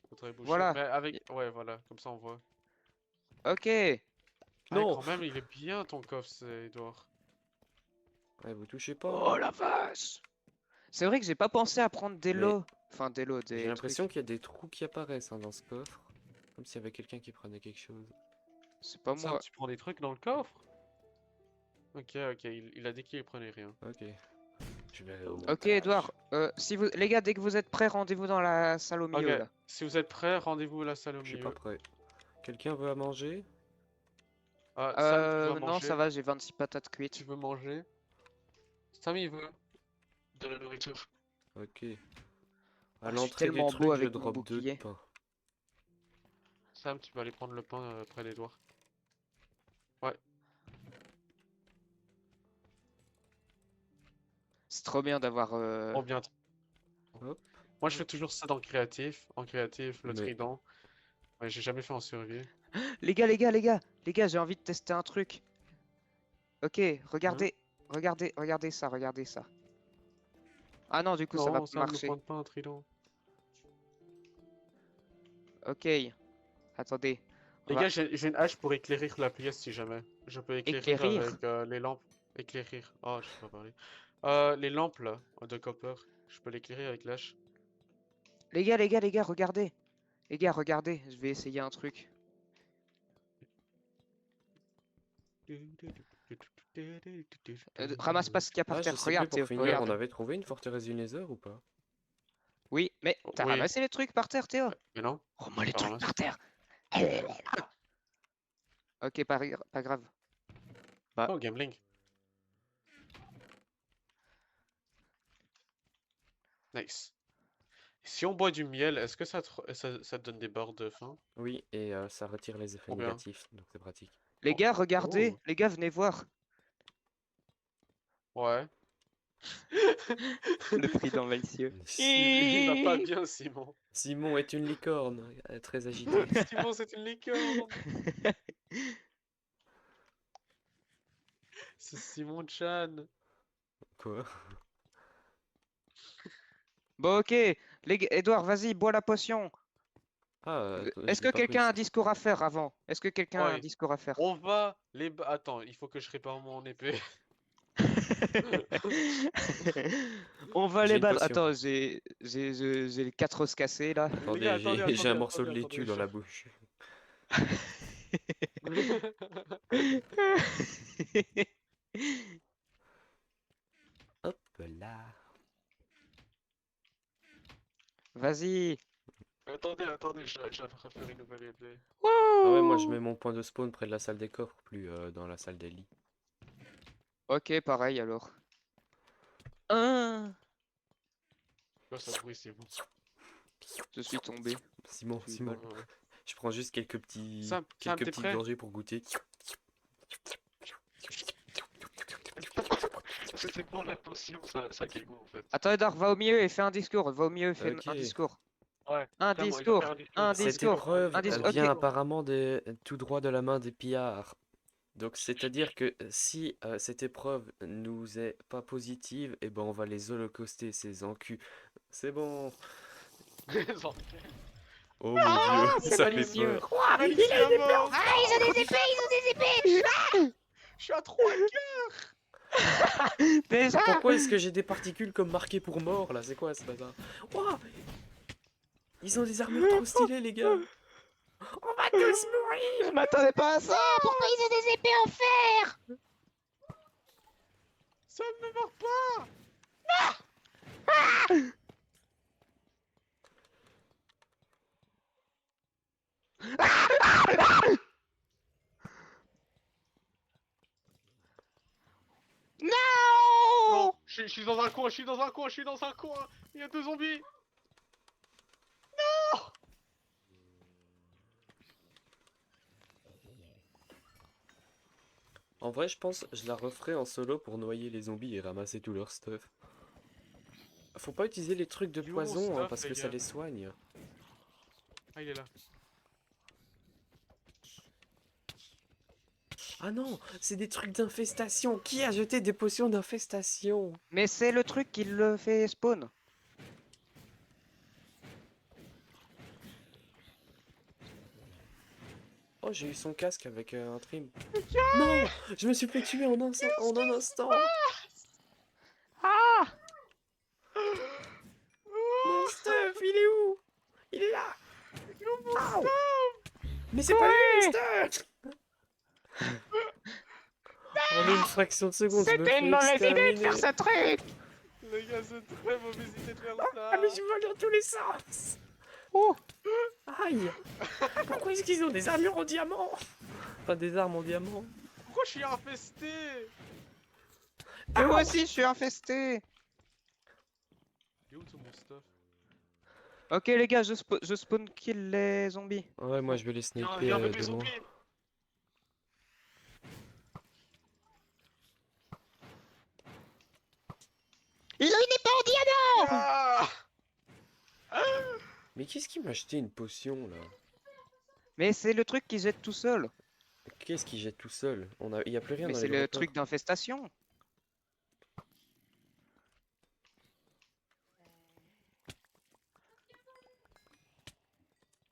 Faudrait boucher. Voilà. Mais avec... Ouais, voilà, comme ça on voit. Ok. Ah, Non. quand même, il est bien ton coffre, c'est Edouard. Ouais, vous touchez pas. Oh la vache. C'est vrai que j'ai pas pensé à prendre des Mais- lots. Enfin, des J'ai l'impression trucs. qu'il y a des trous qui apparaissent dans ce coffre. Comme s'il y avait quelqu'un qui prenait quelque chose. C'est pas Sam, moi. tu prends des trucs dans le coffre? Ok, il a dit qu'il prenait rien. Ok. Je vais aller au Ok, montage. Edouard. Les gars, dès que vous êtes prêts, rendez-vous dans la salle au milieu, Ok, là. si vous êtes prêts, rendez-vous à la salle au Je suis milieu. pas prêt. Quelqu'un veut à manger? Ah, Sam, tu veux Non, manger? ça va, j'ai 26 patates Tu cuites. veux manger? Sam, il veut de la nourriture. Ok. Oh, À je suis l'entrée du tellement truc, beau je avec mon drop 2 de bouclier. pain. Sam, tu vas aller prendre le pain près d'Edouard. Ouais. C'est trop bien d'avoir... Oh bien. Hop. Moi, je fais toujours ça dans le créatif. En créatif, le Mais- trident. Ouais, j'ai jamais fait en survie. Les gars, j'ai envie de tester un truc. Ok, regardez, regardez ça, regardez ça. Ah non, du coup, ça va Non, pas ça ne me marcher. pointe pas un trident. Ok, attendez. On Les va gars, j'ai une hache pour éclairer la pièce si jamais. Je peux éclairer éclairir. avec les lampes. Éclairir. Oh, je sais pas parler. Les lampes là, de copper. Je peux l'éclairer avec l'hache. Les gars, regardez. Les gars, regardez, je vais essayer un truc. Ramasse pas ce qu'il y a par Ah, je terre. sais plus Regarde, pour Théo, finir, on regarde. avait trouvé une forteresse du Nether ou pas? Oui, mais t'as Oui, ramassé les trucs par terre, Théo? mais non, Rends-moi les pas trucs par ramassé. terre. Ok, pas grave. Bah, Oh, gambling. Nice. Si on boit du miel, est-ce que ça te donne des barres de faim? Oui, et ça retire les effets Ou bien? négatifs, donc c'est pratique. les Oh. gars, regardez. Oh. Les gars, venez voir. Ouais. Le trident malicieux. Il va pas bien, Simon. Simon est une licorne, très agitée. Simon, c'est une licorne. C'est Simon Chan. Quoi? Bon, ok. Edouard, vas-y, bois la potion. Ah, Est-ce je que l'ai pas quelqu'un a un prise. discours à faire avant? Est-ce que quelqu'un a un Ouais. discours à faire? On va Attends, il faut que je répare mon épée. On va J'ai les une battre. potion. Attends, j'ai les 4 os cassés là. Les gars, Attendez, attendez, j'ai un attendez, morceau de attendez, laitue attendez. dans la bouche. Hop là. Vas-y. Attendez, j'aimerais faire une nouvelle épée. Ah ouais, moi je mets mon point de spawn près de la salle des coffres, plus dans la salle des lits. Ok, pareil alors. Un. Quoi ça bruit, Simon? Je suis tombé. Simon, Je suis Simon, mal. je prends juste quelques petits, Sam, quelques t'es petites prêt? gorgées pour goûter. C'était pour la potion, ça quel goût en fait. Attends, Edouard, va au milieu et fais un discours. Va au milieu et fais Ok. un discours. Ouais, Un vraiment, il va faire discours. un discours, Un il va faire un Cette discours. discours, épreuve Un discours. vient Ok. apparemment tout droit de la main des pillards. Donc c'est-à-dire que si cette épreuve nous est pas positive, eh ben on va les holocauster ces encus. C'est bon. Genre, Oh mon dieu, C'est ça fait malicieux. peur. Alexis à mort. Ils ont des épées. Je suis à 3 Déjà. Pourquoi est-ce que j'ai des particules comme marquées pour mort là? C'est quoi ce bazar? Ouah, ils ont des armures trop stylées les gars. On va tous mourir. Je m'attendais pas à ça. Pourquoi ils ont des épées en fer? Ça ne me meurt pas. Non. Non, je suis dans un coin, je suis dans un coin, je suis dans un coin. Il y a 2 zombies. En vrai, je pense je la referai en solo pour noyer les zombies et ramasser tout leur stuff. Faut pas utiliser les trucs de Du poison hein, stuff, parce les que ça gars. les soigne. Ah, il est là. Ah non, c'est des trucs d'infestation. Qui a jeté des potions d'infestation? Mais c'est le truc qui le fait spawn. Oh, j'ai eu son casque avec un trim. Non, je me suis fait tuer en un instant. Ah. Mon stuff, il est où? Il est là. Au. Mais c'est pas lui, mon stuff. En une fraction de seconde, je me C'était fais une mauvaise idée de exterminer. faire ce truc. Les gars, c'est une très mauvaise idée de faire ça. Ah mais je vole dans tous les sens. Oh. Aïe. Pourquoi est-ce qu'ils ont des armures en diamant? Enfin des armes en diamant. Pourquoi je suis infesté? Et moi aussi, je suis infesté. Il est où tout mon stuff? Ok les gars, je spawn kill les zombies. Ouais, moi je vais les Il y a sniper un bébé de loin. zombie. Ils ont une épée en diamant. Ah. Mais qu'est-ce qui m'a acheté une potion là? Mais c'est le truc qui jette tout seul. Qu'est-ce qui jette tout seul? Il y a plus rien Mais dans c'est les le droppers. truc d'infestation.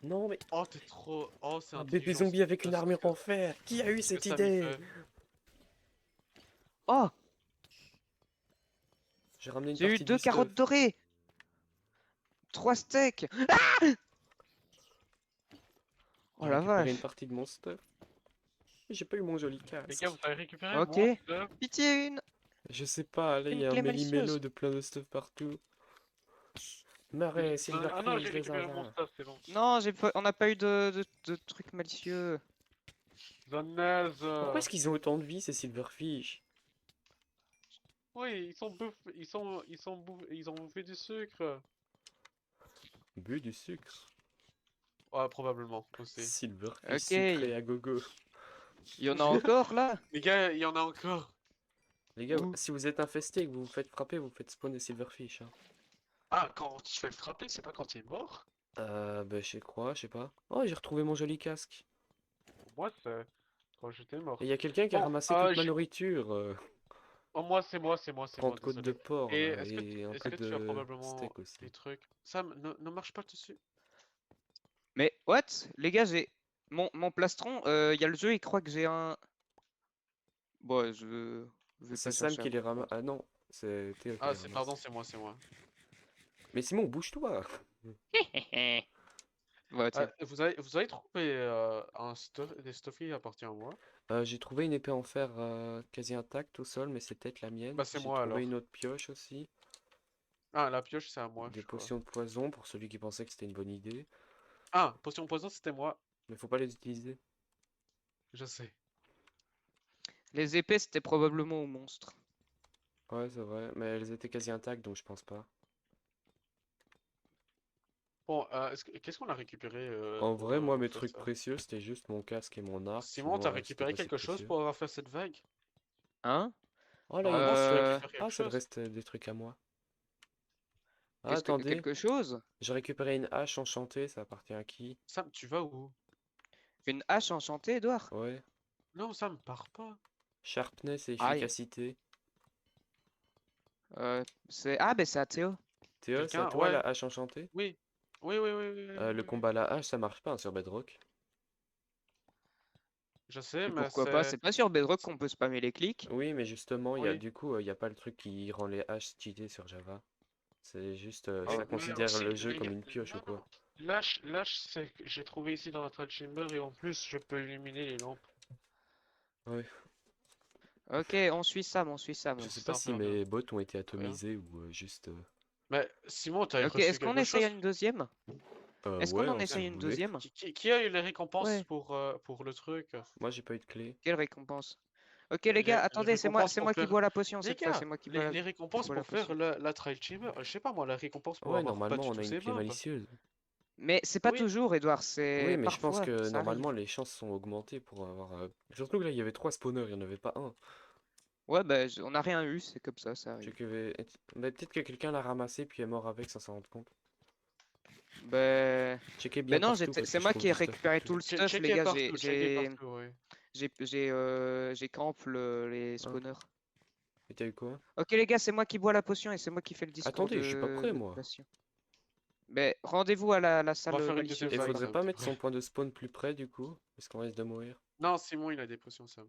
Non, mais Oh, t'es trop. Oh, c'est un bébé intelligent. zombie avec une ce armure que- en fer. Qui a eu ce que cette Sam, il idée? fait. Oh, J'ai ramené une j'ai eu partie du 2 carottes stuff. dorées. 3 steaks. Oh J'ai la récupéré une vache. partie de mon stuff. J'ai pas eu mon joli Les casque. gars, vous avez récupéré Ok. mon stuff? Pitié, une. Je sais pas, là il Une y a un clé méli-mélo malicieuse. de plein de stuff partout. Marais, Ah non, Silverfish, j'ai récupéré mon Zazara. stuff, c'est bon. Non, on n'a pas eu de trucs malicieux. Zanaze. Pourquoi est-ce qu'ils ont autant de vie ces Silverfish? Oui, ils sont bouffés. Ils ont bouffé du sucre. Bu du sucre. Ouais, probablement aussi. Silverfish Ok. sucré à gogo. Il y en a encore là? Les gars, il y en a encore. Les gars, Où? si vous êtes infesté et que vous vous faites frapper, vous faites spawn des Silverfish. Hein. Ah, quand tu fais le frapper, c'est pas quand il est mort? Bah je sais pas. Oh, j'ai retrouvé mon joli casque. Pour moi, c'est quand j'étais mort. Et il y a quelqu'un qui a Bon, ramassé toute ma nourriture. oh, moi, c'est moi, 30 côtes de désolé. porc Et là, et un est-ce peu que tu as de probablement steak aussi. des trucs? Sam, ne marche pas dessus. Mais what? Les gars, j'ai mon plastron. Il y a le jeu, il croit que j'ai un. Bon, je vais C'est pas Sam chercher à qui les voir. ramasse. Ah non, c'est Théo qui Ah, les ramasse. pardon, c'est moi. Mais Simon, bouge-toi! Ouais, tiens. Vous avez trouvé des stuffies appartenant à moi? J'ai trouvé une épée en fer quasi intacte au sol, mais c'est peut-être la mienne. Bah, c'est J'ai moi, trouvé alors. une autre pioche aussi. Ah, la pioche, c'est à moi, Des je crois. potions de poison pour celui qui pensait que c'était une bonne idée. Ah, potion poison, c'était moi. Mais faut pas les utiliser. Je sais. Les épées, c'était probablement au monstre. Ouais, c'est vrai, mais elles étaient quasi intactes donc je pense pas. Bon, qu'est-ce qu'on a récupéré En vrai, moi, pour mes faire trucs ça? précieux c'était juste mon casque et mon arc. Simon, Sinon, t'as c'était récupéré pas si quelque chose précieux. pour avoir fait cette vague? Hein? Oh là, il y a Normalement, des si tu trucs. récupères Ah, quelque ça te chose. reste des trucs à moi. Ah, Qu'est-ce que attendez, quelque chose? j'ai récupéré une hache enchantée, ça appartient à qui? Sam, tu vas où? Une hache enchantée, Edouard? Ouais. Non, Sam, pars pas. Sharpness et Aïe. efficacité. C'est. Ah, ben c'est à Théo. Théo, c'est à Quelqu'un? toi la Ouais. hache enchantée? Oui. Oui, Le oui. combat à la hache, ça marche pas hein, sur Bedrock. Je sais, Et mais pourquoi pas? C'est pas sur Bedrock qu'on peut spammer les clics. Oui, mais justement, Oui. du coup, il y a pas le truc qui rend les haches cheatées sur Java. C'est juste, Ah, ça mais considère aussi, le jeu les comme gars, une pioche ou non, quoi. non. Lâche, c'est que j'ai trouvé ici dans la Trade Chamber et en plus, je peux illuminer les lampes. Ouais. Ok, on suit Sam, on suit Sam. Je sais C'est pas un si peu bien. mes bots ont été Rien. atomisés ou juste. Mais Simon, t'as Ok, reçu est-ce qu'on quelque essaye chose? une deuxième? Est-ce qu'on Ouais, en hein, si essaye vous une voulez. deuxième? Qui a eu les récompenses Ouais. pour le truc? Moi, j'ai pas eu de clé. Quelle récompense? Ok les gars, Les attendez, récompenses c'est pour moi qui faire... bois la potion Les cette fois, gars, c'est moi qui les qui récompenses bois la pour faire potion. la Trial Chamber, je sais pas moi, la récompense pour Ouais, avoir normalement, battu on a tous une ces clé mobs. malicieuse. Mais c'est pas Oui. toujours, Edouard, Oui, c'est mais je pense parfois, que ça arrive. normalement, les chances sont augmentées pour avoir. Surtout que là, il y avait 3 spawners, il y en avait pas un. Ouais, bah on n'a rien eu, c'est comme ça arrive. Mais peut-être que quelqu'un l'a ramassé puis est mort avec sans s'en rendre compte. Bah... Checkez bien Ben non, partout parce c'est que je moi trouve qui ai du stuff récupéré partout. tout le stuff, les Checkez gars, partout, oui. j'ai camp les Ah. spawners. Et t'as eu quoi? Ok les gars, c'est moi qui bois la potion et c'est moi qui fais le discours Attendez, je suis pas prêt, de moi. passion. Mais rendez-vous à la On salle va faire une malicieuse. deuxième Et vague, faudrait ça. pas mettre son point de spawn plus près du coup? Parce qu'on risque de mourir. Non, Simon, il a des potions, Sam.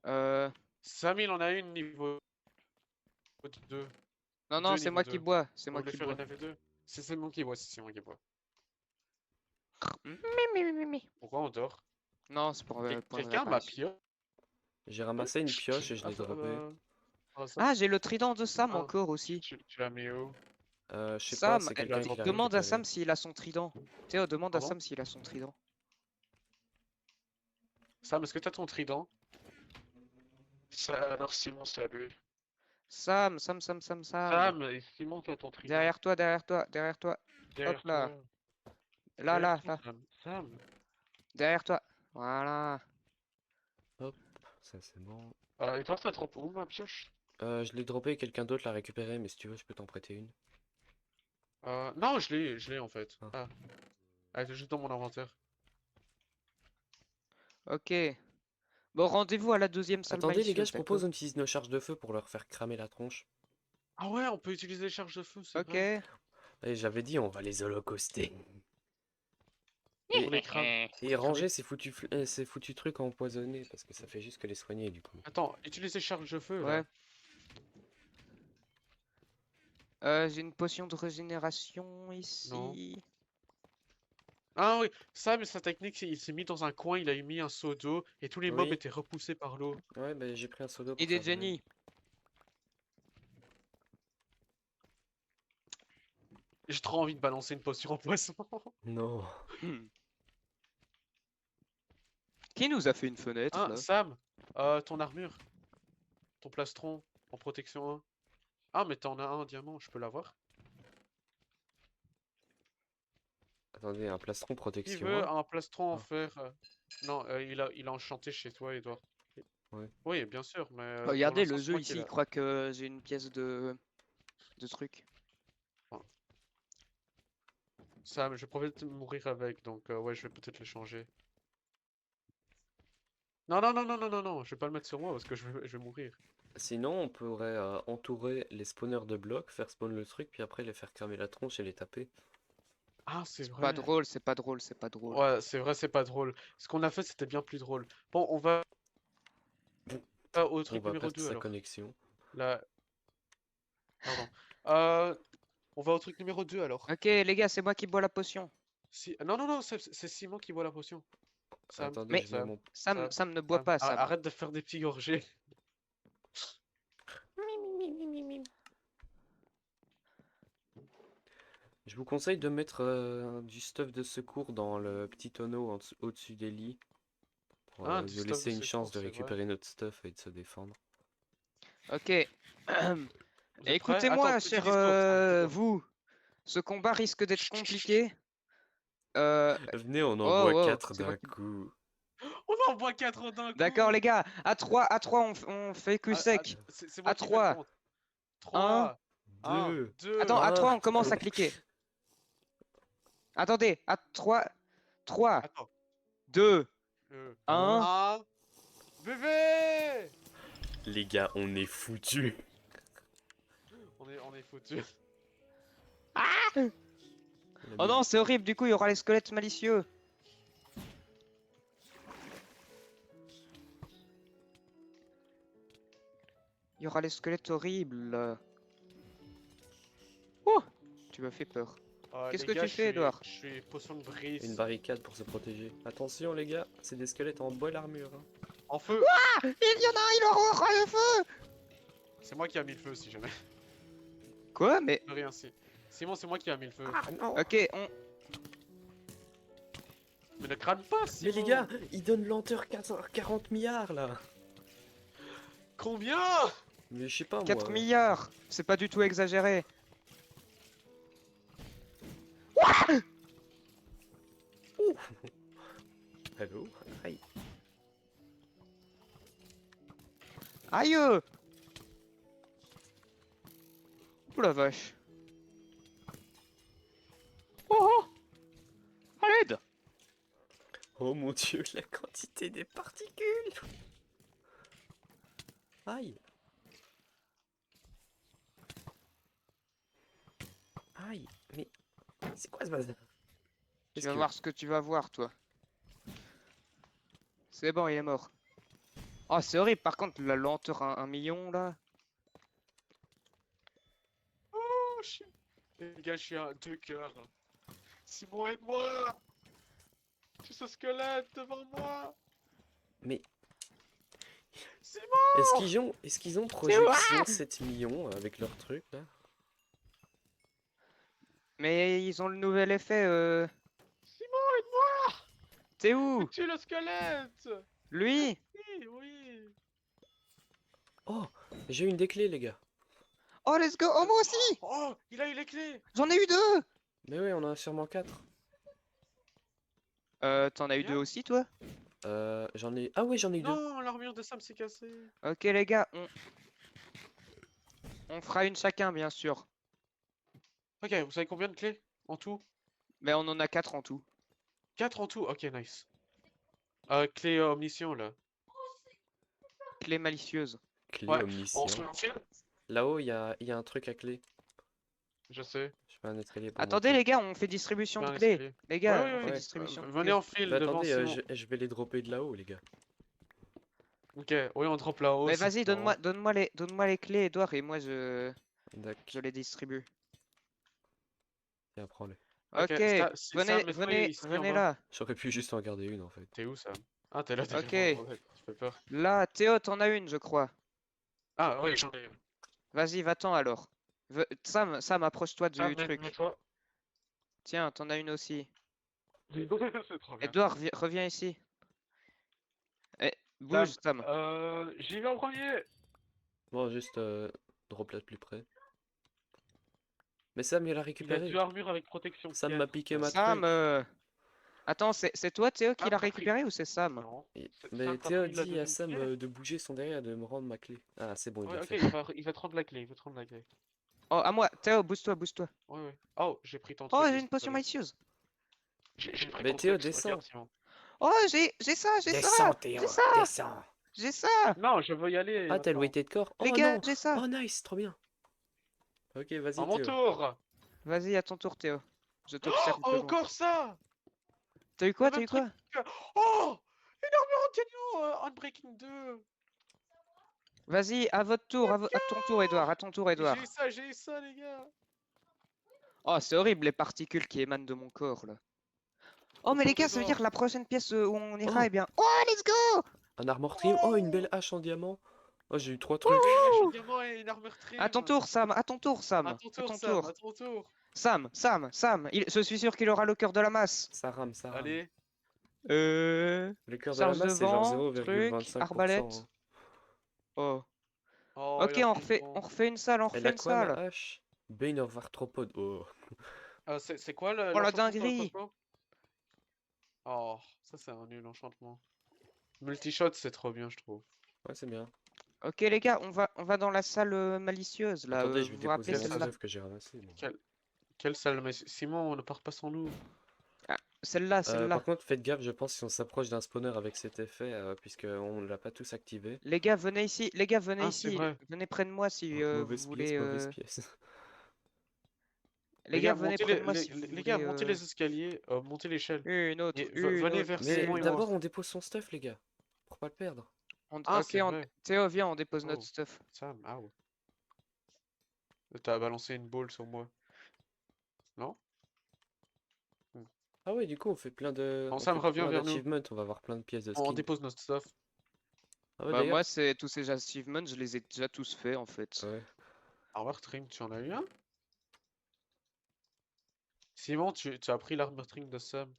Euh... Sam, il en a une niveau 2. Non, Deux non, c'est niveau moi qui 2. bois, c'est Vous moi voulez qui faire bois. une FF2? C'est Simon qui boit, c'est Simon qui boit. Mi. Pourquoi on dort? Non, c'est pour point de Quelqu'un m'a réparation. pillé? J'ai ramassé une pioche et je l'ai droppée. Ça, Ah, j'ai le trident de Sam Ah. encore aussi. tu l'as mis où? Je sais pas, Sam, c'est quelqu'un qui l'a demande à récupéré. Sam s'il a son trident. Théo, demande à Pardon? Sam s'il a son trident. Sam, est-ce que t'as ton trident? Alors Simon, salut. Sam. Sam, et Simon, t'as ton trident? Derrière toi. Derrière Hop là. toi. Là, Derrière là. toi, Sam. Derrière toi. Voilà. Hop, ça c'est bon. Et toi, t'as trop où ma pioche? Je l'ai droppé et quelqu'un d'autre l'a récupéré, mais si tu veux, je peux t'en prêter une. Non, je l'ai en fait. Ah. Elle est juste dans mon inventaire. Ok. Bon, rendez-vous à la deuxième salle Attendez les gars, malicieuse, je propose d'accord? on utilise nos charges de feu pour leur faire cramer la tronche. Ah ouais, on peut utiliser les charges de feu, c'est Ok. vrai. Et j'avais dit on va les holocauster. On les crame. Et ranger ces foutus trucs empoisonnés parce que ça fait juste que les soigner du coup. Attends, utilise les charges de feu Ouais. là. J'ai une potion de régénération Non. ici. Ah oui, ça, mais sa technique, il s'est mis dans un coin, il a mis un seau d'eau et tous les mobs Oui. étaient repoussés par l'eau. Ouais, bah j'ai pris un seau d'eau pour Idée de faire de même. génie. J'ai trop envie de balancer une potion en poisson. Non. Hmm. Qui nous a fait une fenêtre Ah, là? Sam, ton armure, ton plastron en protection 1. Ah, mais t'en as un diamant, je peux l'avoir? Attendez, un plastron Qui protection veut 1? un plastron en Ah. fer? Non, il a enchanté chez toi, Edouard. Ouais. Oui, bien sûr, mais pour Regardez l'instant, le c'est jeu moi qui ici, il l'a. croit que j'ai une pièce de truc. Sam, je vais peut-être mourir avec, donc ouais, je vais peut-être le changer. Non, non, non, non, non, non, non, je vais pas le mettre sur moi parce que je vais mourir. Sinon, on pourrait entourer les spawners de blocs, faire spawn le truc, puis après les faire cramer la tronche et les taper. Ah, c'est Pas vrai. drôle, c'est pas drôle, c'est pas drôle. Ouais, c'est vrai, c'est pas drôle. Ce qu'on a fait, c'était bien plus drôle. Bon, on va au On truc va numéro perdre 2 sa alors. connexion. Là, pardon. Euh, on va au truc numéro 2 alors. Ok, les gars, c'est moi qui bois la potion. Si... Non, non, non, c'est Simon qui boit la potion. Sam, Attendez, Mais je mets Sam, mon... Sam, Sam, Sam ne boit Sam. pas, Sam. Arrête de faire des petits gorgées. Je vous conseille de mettre du stuff de secours dans le petit tonneau au-dessus des lits. Pour Ah, du nous stuff de laisser une chance secours, de c'est vrai. récupérer notre stuff et de se défendre. Ok. Vous êtes prêts? Écoutez-moi, Attends, petit cher discours, Sam, petit discours. vous. Ce combat risque d'être Chut, chut, chut, chut. compliqué. Euh... Venez, on en Oh, boit oh, 4 c'est moi d'un qui... coup. On en boit 4 d'un D'accord, coup! les gars. À trois, on fait cul sec. C'est moi À qui vais le 3, compte. 1. 3, 1, 2, 2. Attends, à 3, 1. on commence à cliquer. Attendez, à 3, 3, Attends. 2, 1. 1. 1. Bébé! Les gars, on est foutus. On est foutus. Oh non, c'est horrible, du coup, il y aura les squelettes malicieux. Il y aura les squelettes horribles. Oh, tu m'as fait peur. Qu'est-ce Les que gars, tu fais, Edouard? Je suis potion de brise. Une barricade pour se protéger. Attention les gars, c'est des squelettes en bois l'armure. Hein. En feu! Il y en a un, il aura le feu. C'est moi qui a mis le feu si jamais. Quoi? Mais... Rien si. Simon, c'est moi qui a mis le feu. non. Ok, on... Mais ne crame pas, Mais Simon! les gars, ils donnent lenteur 40 milliards là. Combien? Mais je sais pas 4 moi. milliards. C'est pas du tout exagéré. Allô? Aïe. Aïe. Oh la vache. Oh oh. À l'aide. Oh mon dieu, la quantité des particules. Aïe. Aïe. Mais c'est quoi ce bazar? Tu Est-ce vas que- voir ce que tu vas voir, toi. C'est bon, il est mort. Oh, c'est horrible, par contre, la lenteur 1 million, là. Oh, les gars, je suis à 2 cœurs. Simon, aide-moi! J'ai ce squelette devant moi! Mais Simon! est-ce qu'ils ont projection 7 millions avec leur truc là? Mais ils ont le nouvel effet, Simon, aide-moi! T'es où? J'ai le squelette! Lui? Oui, oui! Oh, j'ai une des clés les gars. Oh, let's go! Oh, moi aussi! Oh, il a eu les clés! J'en ai eu 2! Mais ouais, on en a sûrement 4. T'en as eu Bien. 2 aussi, toi? J'en ai... Ah ouais, j'en ai eu 2. Non, l'armure de Sam s'est cassée. Ok, les gars, on fera une chacun, bien sûr. Ok, vous savez combien de clés en tout? Mais on en a 4 en tout. 4 en tout? Ok, nice. Clé omniscient là. Clé malicieuse. Clé Ouais, on omniscient. se l'enfile. Là-haut, il y a un truc à clé. Je sais. Je fais un escalier pour Attendez monter. les gars, on fait distribution Bien de clés. escalier. Les Ouais, gars, ouais, on fait ouais. distribution de Venez clés. en file Mais devant attendez, Simon. je vais les dropper de là-haut, les gars. Ok, oui, on drop là-haut. Mais c'est vas-y, marrant. donne-moi les clés, Edouard, et moi je D'accord. les distribue. Tiens, prends-les. Ok, Ok, Sam, mets-toi ici en venez bas. là. J'aurais pu juste en garder une, en fait. T'es où, Sam? Ah, t'es là, t'es Ok. vraiment. Ouais, tu fais peur. Là, Théo, t'en as une, je crois. Ah, oui, j'en ai une. Vas-y, va-t'en alors. Sam, approche-toi Sam, du truc. mets-toi. Tiens, t'en as une aussi. C'est trop bien. Edouard, reviens ici. Eh, Sam, bouge, Sam. j'y vais en premier. Bon, juste drop là de plus près. Mais Sam, il a Il a récupéré. deux armures avec protection. Sam 4. m'a piqué ma Sam, truc. attends, c'est toi, Théo, qui Sam l'a a pris. récupéré ou c'est Sam? Non. Mais Sam, t'as Théo pris la dit à deuxième Sam clé. de bouger son derrière, de me rendre ma clé. Ah, c'est bon, il Ouais, l'a ok, fait. il va te rendre la clé. Il va te rendre la clé. Oh, à moi. Théo, bouge-toi, bouge-toi. Ouais, ouais. Oh, j'ai pris ton Oh, truc. j'ai laisse une potion tomber. malicieuse. J'ai pris Mais ton Théo, truc. descends. Regarde, Simon. Oh, j'ai ça, j'ai ça. Descends, Théo, J'ai ça, descends. j'ai ça. Non, je veux y aller. Ah, t'as le Attends. weighted core? Les Oh gars, non! j'ai ça. Oh nice, trop bien. Ok, À vas-y mon Théo. tour. Vas-y, à ton tour, Théo. Je t'observe de loin. Encore ça. T'as eu Le quoi, t'as même eu quoi? truc. Oh, une armure anti-aignan, Unbreaking 2. Vas-y, à votre tour, à ton tour, Edouard, à ton tour, Edouard. J'ai eu ça, les gars. Oh, c'est horrible les particules qui émanent de mon corps là. Oh, mais les gars, ça veut dire la prochaine pièce où on ira, Oh. eh bien. Oh, let's go! Un armor trim. Oh, une belle hache en diamant. Oh, j'ai eu 3 trucs. Une diamant et une armure trim. À ton tour, Sam, à ton tour, Sam. À ton À tour, ton Sam, tour. à ton tour. Sam, je suis sûr qu'il aura le cœur de la masse. Ça rame, ça rame. Allez. Le cœur de la Charge masse, c'est genre devant, truc, 0,25%. arbalète. hein. Oh. Oh, Ok, il a on pris refait, le on bon. refait une salle, on Elle refait a une quoi, ma salle. hache? Bane of Arthropode. Oh. C'est quoi le Oh, la l'enchantement sur le dinguerie. coco? Oh, ça c'est un nul enchantement. Multishot, c'est trop bien, je trouve. Ouais, c'est bien. Ok, les gars, on va dans la salle malicieuse là. Attendez, je vais Vous vous rappelez déposer celle-là. mon celle-là? stuff que j'ai ramassé. moi. Quelle salle, mais Simon, on ne part pas sans nous. Celle-là, celle-là. Par contre, faites gaffe, je pense si on s'approche d'un spawner avec cet effet, puisqu'on ne l'a pas tous activé. Les gars, venez ici. Les gars, venez Ah, c'est ici. vrai. Venez près de moi si vous Mauvaise voulez. pièce, mauvaise pièce. Les gars, venez montez près de moi si vous les gars, voulez. montez les escaliers, montez l'échelle. Une autre, Et une venez autre. vers Mais Simon et d'abord, moi. on dépose son stuff, les gars. Pour pas le perdre. Ah, Ok, c'est vrai. Théo, viens, on dépose Oh. notre stuff. Sam, ah ouais. T'as balancé une boule sur moi. Non? Ah ouais, du coup, on fait plein de. Bon, on Sam, fait reviens plein vers nous. d'achievements, on va avoir plein de pièces de On skin. dépose notre stuff. Ah ouais, Bah, d'ailleurs. moi, c'est tous ces achievements, je les ai déjà tous faits en fait. Ouais. Armor trim, tu en as eu un? Simon, tu as pris l'armor trim de Sam.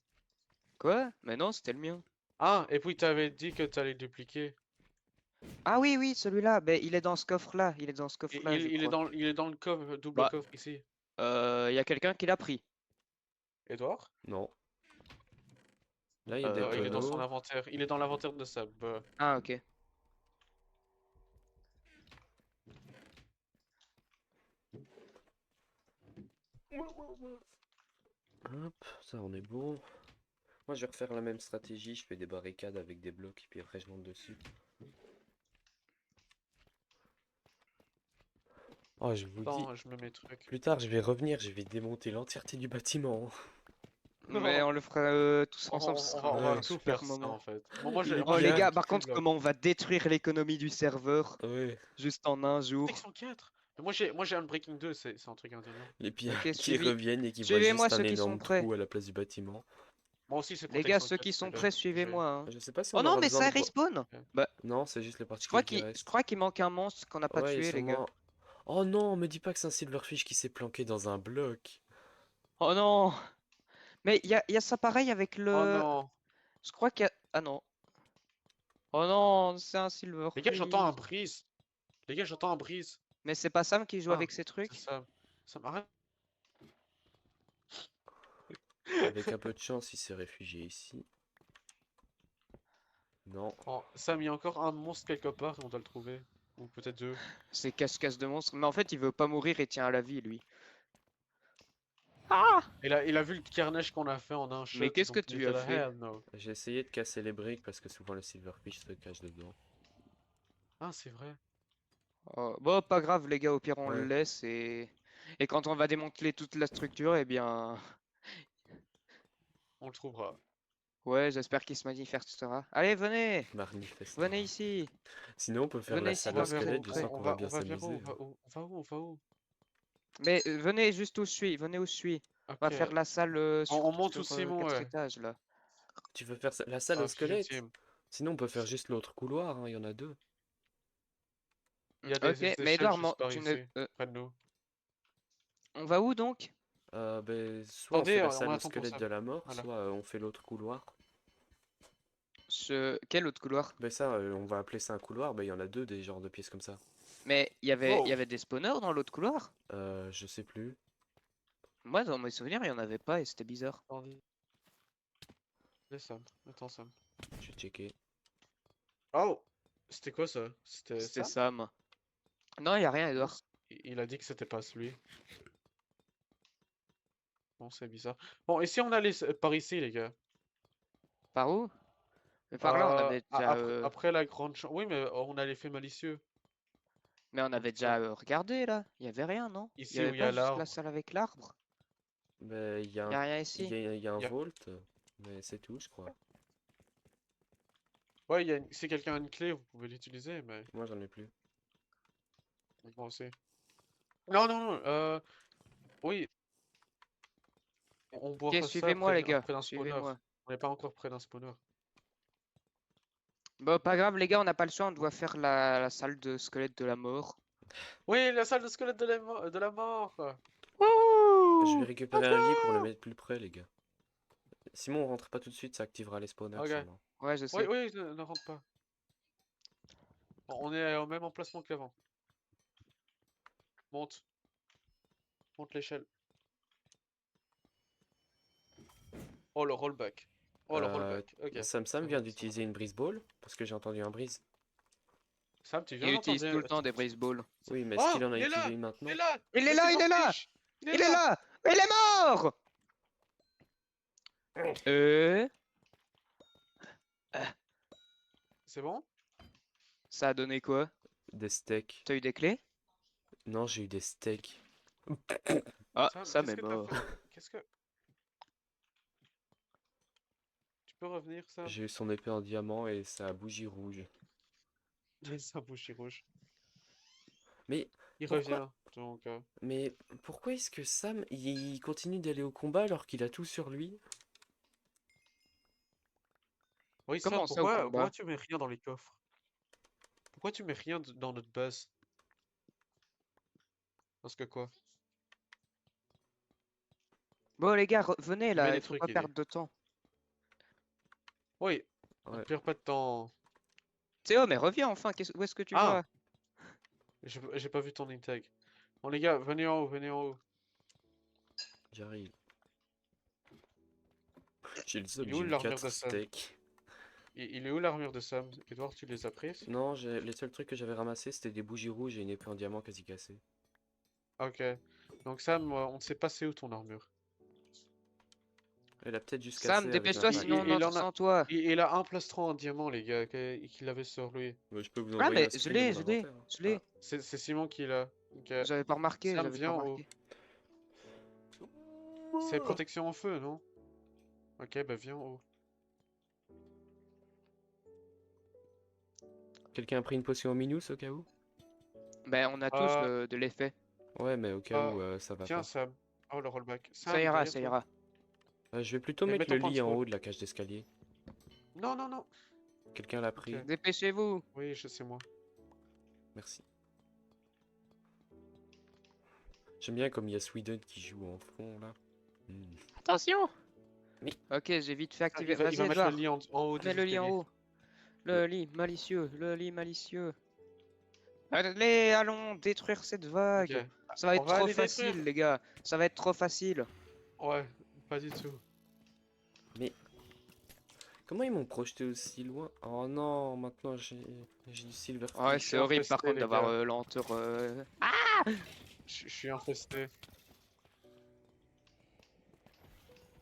Quoi? Mais non, c'était le mien. Ah, et puis t'avais dit que t'allais dupliquer. Ah oui, oui, celui-là. Ben, il est dans ce coffre-là. Il est dans ce Et coffre-là, je il est crois. dans le coffre, double Bah. coffre ici. Il y a quelqu'un qui l'a pris. Edouard? Non. Là, il y a des Il est dans son tonneaux. inventaire. Il est dans l'inventaire de Sam. Bah, Ah, ok. Hop, ça on est bon. Moi je vais refaire la même stratégie, je fais des barricades avec des blocs et puis après je monte dessus. Oh, je vous le dis, attends, je me mets truc. plus tard je vais revenir, je vais démonter l'entièreté du bâtiment. Mais on le fera tous ensemble. ce sera On va un tout super faire ça moment. en fait. Bon, moi, Oh les bien. gars, par contre, comment on va détruire l'économie du serveur Ouais, juste en un jour. Protection 4. Mais moi j'ai un Breaking 2, c'est un truc indéniable. les pires Ok, qui reviennent et qui voient suivez-moi juste un ceux qui sont énorme prêts. trou à la place du bâtiment. Moi aussi c'est Les gars, protection ceux 4, qui sont c'est prêts, le- suivez-moi. Hein. Je sais pas si Oh on non, aura mais besoin ça de... respawn. Bah, Non, c'est juste les je particules crois qui qu'il restent. manque un monstre qu'on n'a pas Ouais, tué, les gars. sûrement... Oh non, me dis pas que c'est un silverfish qui s'est planqué dans un bloc. Oh non! Mais il y a ça pareil avec Oh le. non. Je crois qu'il y a. Ah non. Oh non, c'est un silver. Les gars, j'entends un brise. Les gars, j'entends un brise. Mais c'est pas Sam qui joue Ah, avec ces C'est trucs? ça. Ça m'arrête. Avec un peu de chance, il s'est réfugié ici. Non. Oh, Sam, il y a encore un monstre quelque part et on doit le trouver. Ou peut-être deux. C'est cache-cache de monstre. Mais en fait, il veut pas mourir et tient à la vie, lui. Il a vu le carnage qu'on a fait en un shot. Mais qu'est-ce que donc il tu était as là, fait? hell no. J'ai essayé de casser les briques parce que souvent le silverfish se cache dedans. Ah, c'est vrai. Oh, bon, pas grave, les gars, au pire, on le Ouais. laisse et quand on va démanteler toute la structure, eh bien, On le trouvera. ouais, j'espère qu'il se manifestera. Allez, venez! Manifeste. Venez ici! Sinon, on peut faire Venez la ici salle On va au dans ce vers où? squelette, je caniveau. sens qu'on va bien On va vers où? s'amuser. Hein. On va où? On va où? Mais venez juste où je suis, venez où je suis. On va Ok. faire la salle On monte où sur Simon, 4 ouais. étages, là. Tu veux faire la salle au Fusion squelette? Team. Sinon, on peut faire juste l'autre couloir, hein, il y en a deux. Il y a Ok, des mais échelles Edouard, juste par tu ne... ici, près de nous. on va où donc? Soit on fait Attendez, la on salle au attend pour squelette ça. de la mort, Voilà. soit on fait l'autre couloir. Quel autre couloir? Ben ça, on va appeler ça un couloir, ben il y en a deux des genres de pièces comme ça. Mais il Oh! y avait des spawners dans l'autre couloir? Je sais plus. Moi, dans mes souvenirs, il y en avait pas et c'était bizarre. Attendez. Laisse Sam. Attends Sam. Je vais checker. Oh! C'était quoi ça? C'était C'était ça? Sam. Non, il y a rien, Edouard. Il a dit que c'était pas celui. Bon, c'est bizarre. Bon, et si on allait par ici, les gars? Par où? Mais par là, on avait déjà... Après la grande chambre. Oui, mais on a l'effet malicieux. Mais on avait déjà regardé, là. Il y avait rien, non? Il y Ici avait où il y a pas juste la l'arbre. salle avec l'arbre? Ben il y a Il y un, a rien il ici. y a un Il y a- vault, mais c'est tout, je crois. Ouais, si quelqu'un a une clé, vous pouvez l'utiliser, mais Moi, j'en ai plus. moi aussi. Non, non, non, oui, on Ok, boira ça suivez-moi, les gars. près d'un spawner. Suivez-moi. On n'est pas encore près d'un spawner. Bon, pas grave, les gars, on n'a pas le choix. On doit faire la salle de squelette de la mort. Oui, la salle de squelette de la mort! Je vais récupérer un lit pour le mettre plus près, les gars. Simon, on rentre pas tout de suite, ça activera les spawners Ok. sûrement. Ouais, je Oui, sais. oui, ne rentre pas. On est au même emplacement qu'avant. Monte. Monte l'échelle. Oh, le rollback. Oh, le rollback. Ok. Sam ça vient va, ça d'utiliser va. une brise ball, parce que j'ai entendu un brise. Sam, tu viens Il d'entendre... utilise tout le temps des baseball. Oui, mais est-ce Oh, qu'il en a il est utilisé là! une Il maintenant? est là! Il est Le là, il est là! silverfish! Il est là! Il est mort! Euh... C'est bon? Ça a donné quoi? Des steaks. T'as eu des clés? Non, j'ai eu des steaks. Ah, Sam, Sam qu'est-ce est que t'as mort. fait? Qu'est-ce que... Tu peux revenir, Sam? J'ai eu son épée en diamant et sa bougie rouge. Sa bouche est rouge. Mais Il pourquoi, revient, donc... mais pourquoi est-ce que Sam, il continue d'aller au combat alors qu'il a tout sur lui? Oui, Sam, Comment ça au pourquoi combat? tu mets rien dans les coffres? Pourquoi tu mets rien dans notre base? Parce que quoi? Bon, les gars, venez Il met là, des il faut trucs, pas il dit. perdre de temps. Oui, on Ouais. perd pas de temps. Théo, mais reviens enfin, où est-ce que tu Ah! vas? J'ai pas vu ton intake. Bon, les gars, venez en haut, venez en haut. J'arrive. J'ai le seum, Il est où j'ai eu l'armure 4 de Sam? steaks. Il est où l'armure de Sam? Edouard, tu les as prises? Non, les seuls trucs que j'avais ramassés, c'était des bougies rouges et une épée en diamant quasi cassée. Ok. Donc Sam, on ne sait pas c'est où ton armure. Elle a peut-être juste Sam, cassé avec dépêche-toi, ma sinon on il entre en a- sans toi. Il a un plastron en diamant, les gars, qu'il avait sur lui. Ouais, je peux vous Ah, envoyer mais un je screen de l'ai, mon je l'ai, inventaire. je l'ai. Ah, c'est Simon qui l'a. Ok. J'avais pas remarqué, Sam, j'avais viens pas en haut. remarqué. C'est protection en feu, non? Ok, bah viens en haut. Quelqu'un a pris une potion au minus au cas où? Ben, on a tous de l'effet. Ouais, mais au cas où ça va Tiens, pas. Sam. Oh, le rollback. Ça Sam, ira, derrière ça toi. ira. Je vais plutôt Mais mettre mets ton le lit en pantalon. haut de la cage d'escalier. Non, non, non. Quelqu'un l'a pris. Ok. Dépêchez-vous. Oui, je sais moi. Merci. J'aime bien comme il y a Sweden qui joue en fond là. Attention! Oui. Ok, j'ai vite fait Ah, activer. il va Vas-y, mettre Edouard. le lit en haut des Mets le lit en escaliers. haut. Le lit malicieux, le lit malicieux. Allez, allons détruire cette vague. Ok. Ça va On être va trop aller facile, détruire. les gars. Ça va être trop facile. Ouais, pas du tout. Comment ils m'ont projeté aussi loin? Oh non, maintenant j'ai du silver. Ouais, suis c'est horrible par infesté, contre les d'avoir gars. lenteur. Je suis infesté.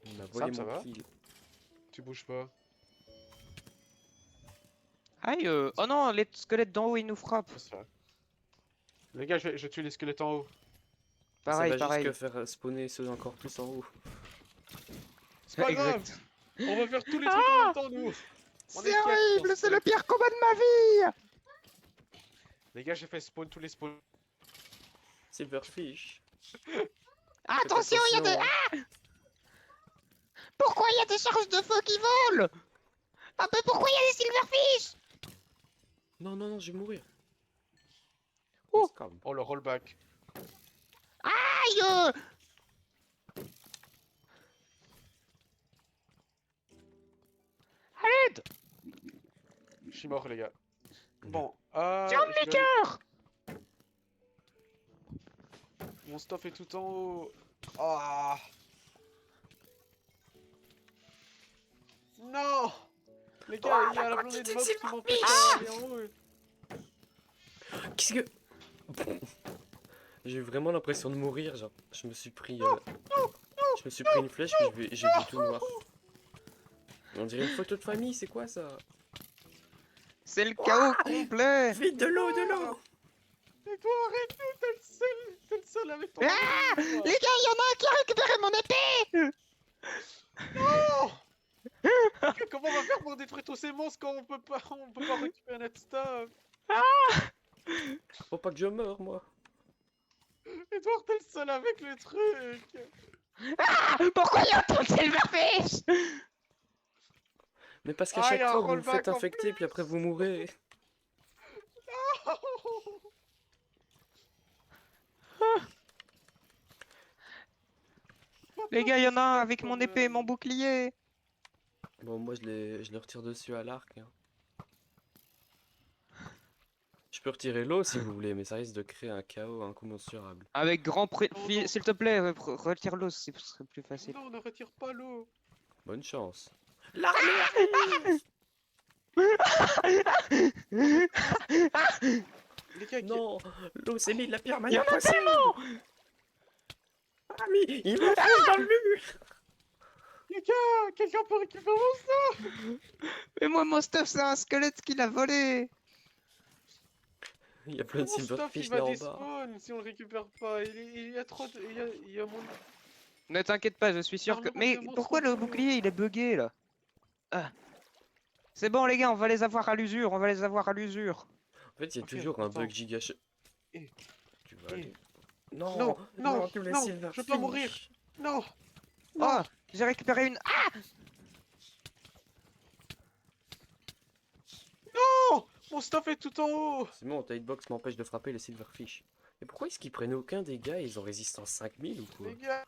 Il m'a volé Sam, ça mon va? kill. Tu bouges pas. Aïe, oh non, les squelettes d'en haut ils nous frappent. Ouais, c'est vrai. Les gars, je tue les squelettes en haut. Ça Pareil, va juste pareil. que faire spawner ceux encore plus en haut. C'est pas grave, Exact. on va faire tous les trucs en même temps, nous. On est C'est quatre dans horrible, ce c'est le truc. pire combat de ma vie. Les gars, j'ai fait spawn tous les spawns. Silverfish. Attention, il y a des... Attention. Pourquoi il y a des charges de feu qui volent? Ah mais pourquoi il y a des silverfish? Non, non, non, je vais mourir. Oh. On se calme. Oh, le rollback. Aïe. À l'aide. Je suis mort, les gars. Mhm. Bon, Tiens je mes dois- cœurs. Mon stuff est tout en haut. Ah. Non. Les gars, il y a la blondée de mob qui m'empêche d'aller en haut. Qu'est-ce que... J'ai eu vraiment l'impression de mourir, genre. Je me suis pris une flèche, puis j'ai vu tout noir. On dirait une photo de famille, c'est quoi ça? C'est le chaos complet. Vite, de l'eau, de l'eau! Et toi, arrête-nous, t'es le seul avec ton... Ah, les gars, il y en a un qui a récupéré mon épée. Comment on va faire pour détruire tous ces monstres quand on peut pas récupérer notre stuff? Faut pas que je meure, moi. Edouard, t'es le seul avec le truc. Ah, pourquoi il y a autant de silverfish? Mais parce qu'à Ah, chaque y a un fois, vous vous rollback faites en infecter, puis après vous mourrez. Les gars, il y en a un avec mon épée et mon bouclier. Bon, moi, je le retire dessus à l'arc. Hein. Je peux retirer l'eau si vous voulez, mais ça risque de créer un chaos incommensurable. Avec grand Non, non. s'il te plaît, retire l'eau, ce serait plus facile. Non, ne retire pas l'eau. Bonne chance. Les gars, Non, l'eau s'est mis de la pire Il y en manière a possible. tellement. Ah, mais il m'enfonce dans le mur. les gars, quelqu'un peut récupérer mon stuff? Mais moi, mon stuff, c'est un squelette qui l'a volé. Il y a plein de Mon stuff, silverfish il va là en bas. despawn si on le récupère pas. Il y a trop de... Il y a mon... Ne t'inquiète pas, je suis sûr que... Armement Mais de monstres pourquoi le autour. bouclier, il est bugué, là? Ah. C'est bon, les gars, on va les avoir à l'usure, on va les avoir à l'usure. En fait, il y a Ok, toujours un attends. bug giga... Eh, Tu vas eh. aller... Non, Non, non, tous les non, silverfish. je peux pas mourir. Non. Oh, j'ai récupéré une... Ah! Non. Mon stuff est tout en haut. C'est bon, ta hitbox m'empêche de frapper les silverfish. Mais pourquoi est-ce qu'ils prennent aucun dégât? Ils ont résistance 5000 ou quoi? Les gars.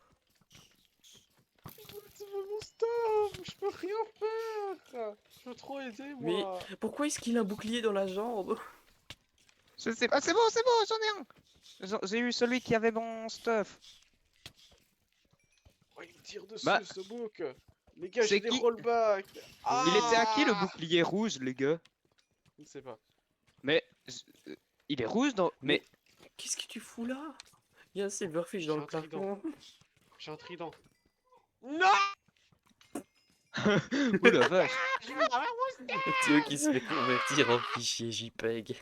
Tu veux mon stuff? Je peux rien faire. Je veux trop aider, moi. Pourquoi est-ce qu'il a un bouclier dans la jambe? Je sais pas, c'est bon, j'en ai un. J'ai eu celui qui avait mon stuff. Ouais, il me tire dessus, Bah, ce bouc. Les gars, c'est j'ai des qui rollbacks. Il était à qui le Ah. bouclier rouge, les gars? Je ne sais pas. Mais... il est rouge dans... Mais... Qu'est-ce que tu fous là? Il y a un silverfish dans J'ai le un trident. plafond. J'ai un trident. Non. Oh la vache. Théo qui se fait convertir en fichier JPEG.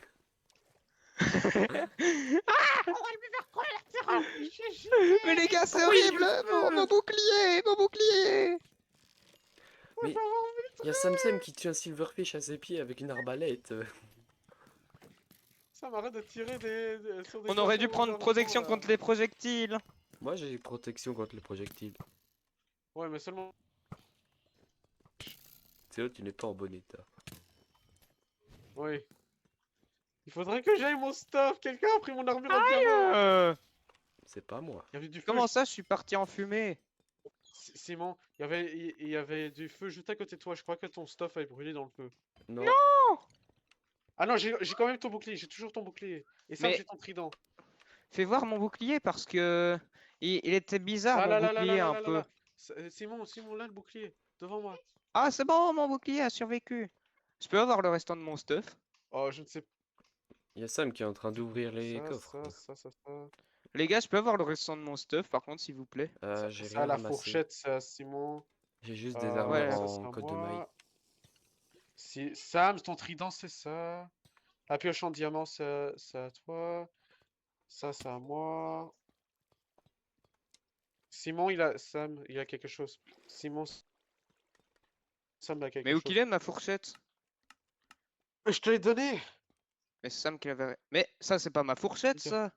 Mais les gars, c'est horrible. Mon bouclier, mon bouclier. Mais il y a Samsem qui tue un silverfish à ses pieds avec une arbalète. Ça m'arrête de tirer sur des On aurait dû poissons prendre dans protection le fond, là. contre les projectiles. Moi j'ai protection contre les projectiles. Ouais, mais seulement... Théo, tu n'es pas en bon état. Oui. Il faudrait que j'aille mon stuff. Quelqu'un a pris mon armure en diamant. C'est pas moi. Il y avait du feu. Comment ça, je suis parti en fumée? Simon, il y avait du feu juste à côté de toi. Je crois que ton stuff a brûlé dans le feu. Non. Ah non, j'ai quand même ton bouclier. J'ai toujours ton bouclier. Et ça, Mais- j'ai ton trident. Fais voir mon bouclier parce que... Il était bizarre, Ah mon là là là bouclier, là un là là peu. là. Simon, là le bouclier. Devant moi. Ah, c'est bon, mon bouclier a survécu. Je peux avoir le restant de mon stuff? Oh, je ne sais pas. Il y a Sam qui est en train d'ouvrir les coffres. Ça. Les gars, je peux avoir le restant de mon stuff par contre, s'il vous plaît? J'ai Ça, rien la ramassé. fourchette, c'est à Simon. J'ai juste des armures Ouais. Ça, c'est en à côte de maille. moi. Si... Sam, ton trident, c'est ça. La pioche en diamant, c'est à toi. Ça, c'est à moi. Simon, Sam, il a quelque chose. Simon, Sam a quelque Mais où qu'il chose. est ma fourchette? Mais je te l'ai donné! Mais c'est Sam qui l'avait. Mais ça, c'est pas ma fourchette, Ok. ça!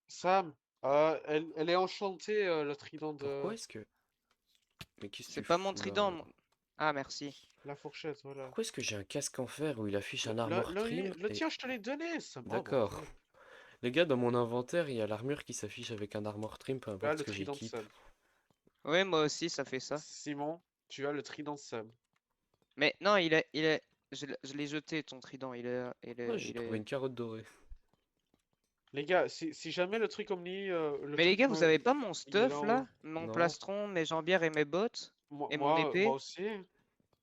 Sam, elle est enchantée, le trident de Pourquoi est-ce que... Mais qu'est-ce que C'est tu pas mon fous là? trident. Ah, merci. la fourchette, voilà. Pourquoi est-ce que j'ai un casque en fer où il affiche un Le, armor trim le et... tien, je te l'ai donné, Sam. Oh, D'accord. bordel. Les gars, dans mon inventaire, il y a l'armure qui s'affiche avec un armor trim, peu Tu as importe ce le que trident de j'équipe. Sam. Ouais, moi aussi, ça fait ça. Simon, tu as le trident de Sam. Mais non, il est. Je l'ai jeté, ton trident. Ouais, j'ai trouvé une carotte dorée. Les gars, si jamais le truc Omni, le Mais les truc gars, vous avez pas mon il est là stuff en haut. là? Mon Non. plastron, mes jambières et mes bottes? Et mon Moi épée? aussi.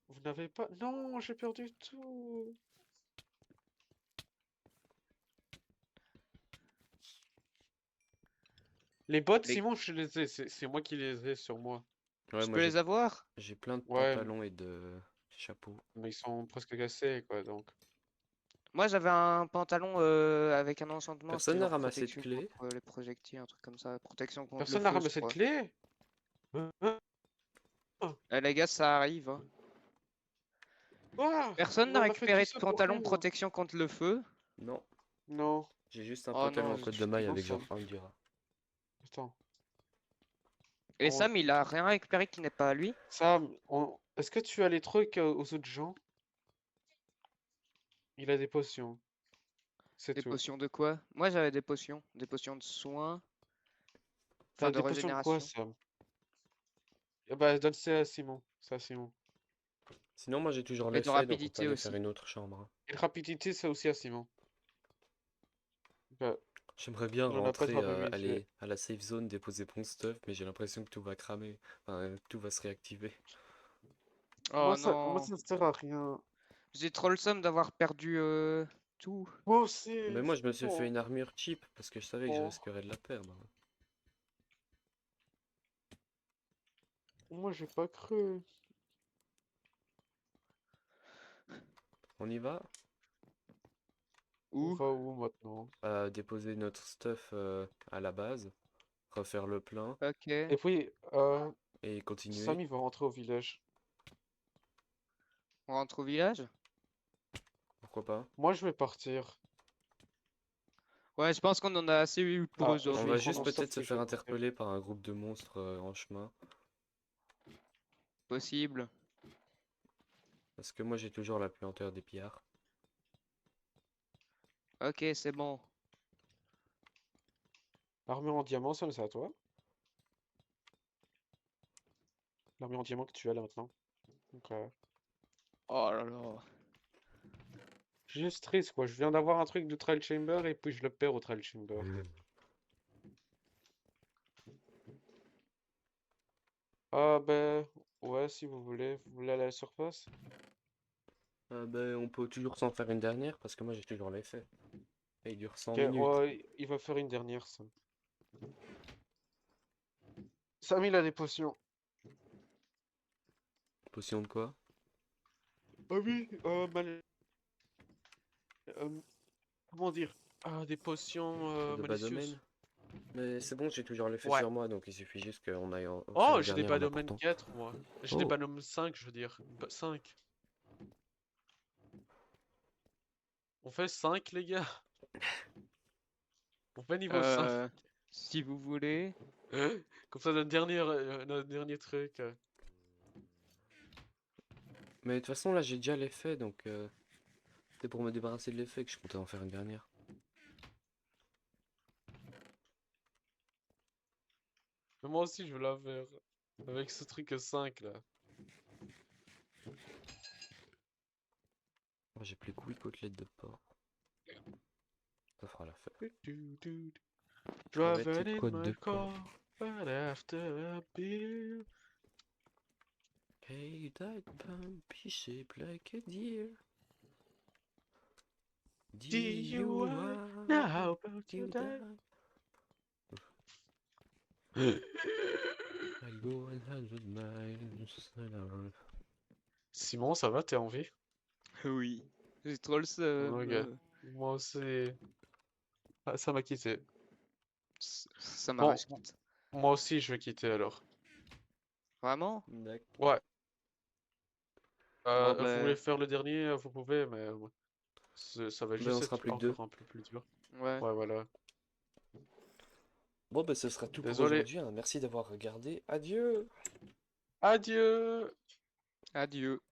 Vous n'avez pas... Non, j'ai perdu tout. Les bottes, Les- Simon, je les ai. C'est moi qui les ai sur moi. Ouais, Je moi peux les avoir? j'ai plein de Ouais, pantalons et de chapeaux. mais ils sont presque cassés, quoi, donc. Moi, j'avais un pantalon avec un enchantement, Personne c'était n'a genre ramassé de protection clés? contre les projectiles, un truc comme ça. Protection contre le Personne n'a feu, je ramassé de crois. clé? Hein? Les gars, ça arrive, hein. Quoi? Personne n'a On a fait tout récupéré de ça pour pantalon rien. protection contre le feu? Non. Non. J'ai juste un Oh pantalon non, en côte de maille Non, avec ça. genre un dira. Attends. Et On- Sam, il a rien récupéré qui n'est pas à lui? Sam, est-ce que tu as les trucs aux autres gens? Il a des potions. C'est Des tout. potions de quoi? Moi, j'avais des potions. Des potions de soins. T'as Enfin, de des potions de quoi, régénération. Sam? Eh bah, donne ça à Simon. Ça à Simon. Sinon, moi j'ai toujours Et de l'effet, donc on peut rapidité aller aussi. faire une autre chambre, hein. Et de rapidité, ça aussi à Simon. Bah, J'aimerais bien on en a pas de rentrer, rapidité. aller à la safe zone, déposer mon stuff, mais j'ai l'impression que tout va cramer. Enfin, tout va se réactiver. Oh Moi, non. ça sert à rien. J'ai trop le somme d'avoir perdu tout. Moi aussi, Mais moi, je me suis bon. fait une armure cheap parce que je savais que je Bon. risquerais de la perdre. Moi, j'ai pas cru. On y va? On Où? va où maintenant? Déposer notre stuff à la base, refaire le plein Ok. Et puis, et continuer. Sam, il va rentrer au village. On rentre au village? Pourquoi pas? Moi, je vais partir. Ouais, je pense qu'on en a assez eu pour Ah, On aujourd'hui. va prends juste mon stuff peut-être se que je faire vais porter. interpeller par un groupe de monstres en chemin. Possible. Parce que moi j'ai toujours la puanteur des pillards. Ok, c'est bon. L'armure en diamant, Sam, c'est à toi? L'armure en diamant que tu as là maintenant. Donc, Oh là là. je suis juste triste, quoi. Je viens d'avoir un truc de Trial Chamber et puis je le perds au Trial Chamber. Ah, ben, ouais, si vous voulez. Vous voulez aller à la surface? Ben, on peut toujours s'en faire une dernière parce que moi j'ai toujours l'effet. Et il dure 100 Ok, minutes. ouais, il va faire une dernière, Sam. Sam, il a des potions. Potion de quoi? Ah oui, comment dire? Ah, des potions De bas malicieuses. domaine? Mais c'est bon, j'ai toujours l'effet Ouais. sur moi, donc il suffit juste qu'on aille en faire Oh, une j'ai des dernière en Badomen apportant. 4, moi. J'ai des Oh. Badomen 5, je veux dire. 5. On fait 5, les gars. On fait niveau 5. Si vous voulez. Comme ça, notre dernier truc. Mais de toute façon là j'ai déjà l'effet, donc c'est pour me débarrasser de l'effet que je comptais en faire une dernière. Mais moi aussi, je veux la faire. Avec ce truc 5, là. Oh, j'ai plus que 8 côtelettes de porc. Ça fera l'affaire. Driving petite in côte my de car, right after a beer. Hey, that bumpy shape like a deer. Do you know about you your dad? die? I go 100 miles an hour. Simon, ça va, t'es en vie? Oui. J'ai trop le seum. Ok. Moi aussi. Ah, ça m'a quitté. Ça Bon, m'arrache quitte. moi aussi, je vais quitter alors. Vraiment? D'accord. Ouais. Bon, Vous ben, voulez faire le dernier, vous pouvez, mais ça va Ben, on juste sera être plus que deux. encore un peu plus dur. ouais. Ouais, voilà. Bon, ben, ce sera tout pour Désolé. aujourd'hui, hein. Merci d'avoir regardé. Adieu! Adieu! Adieu.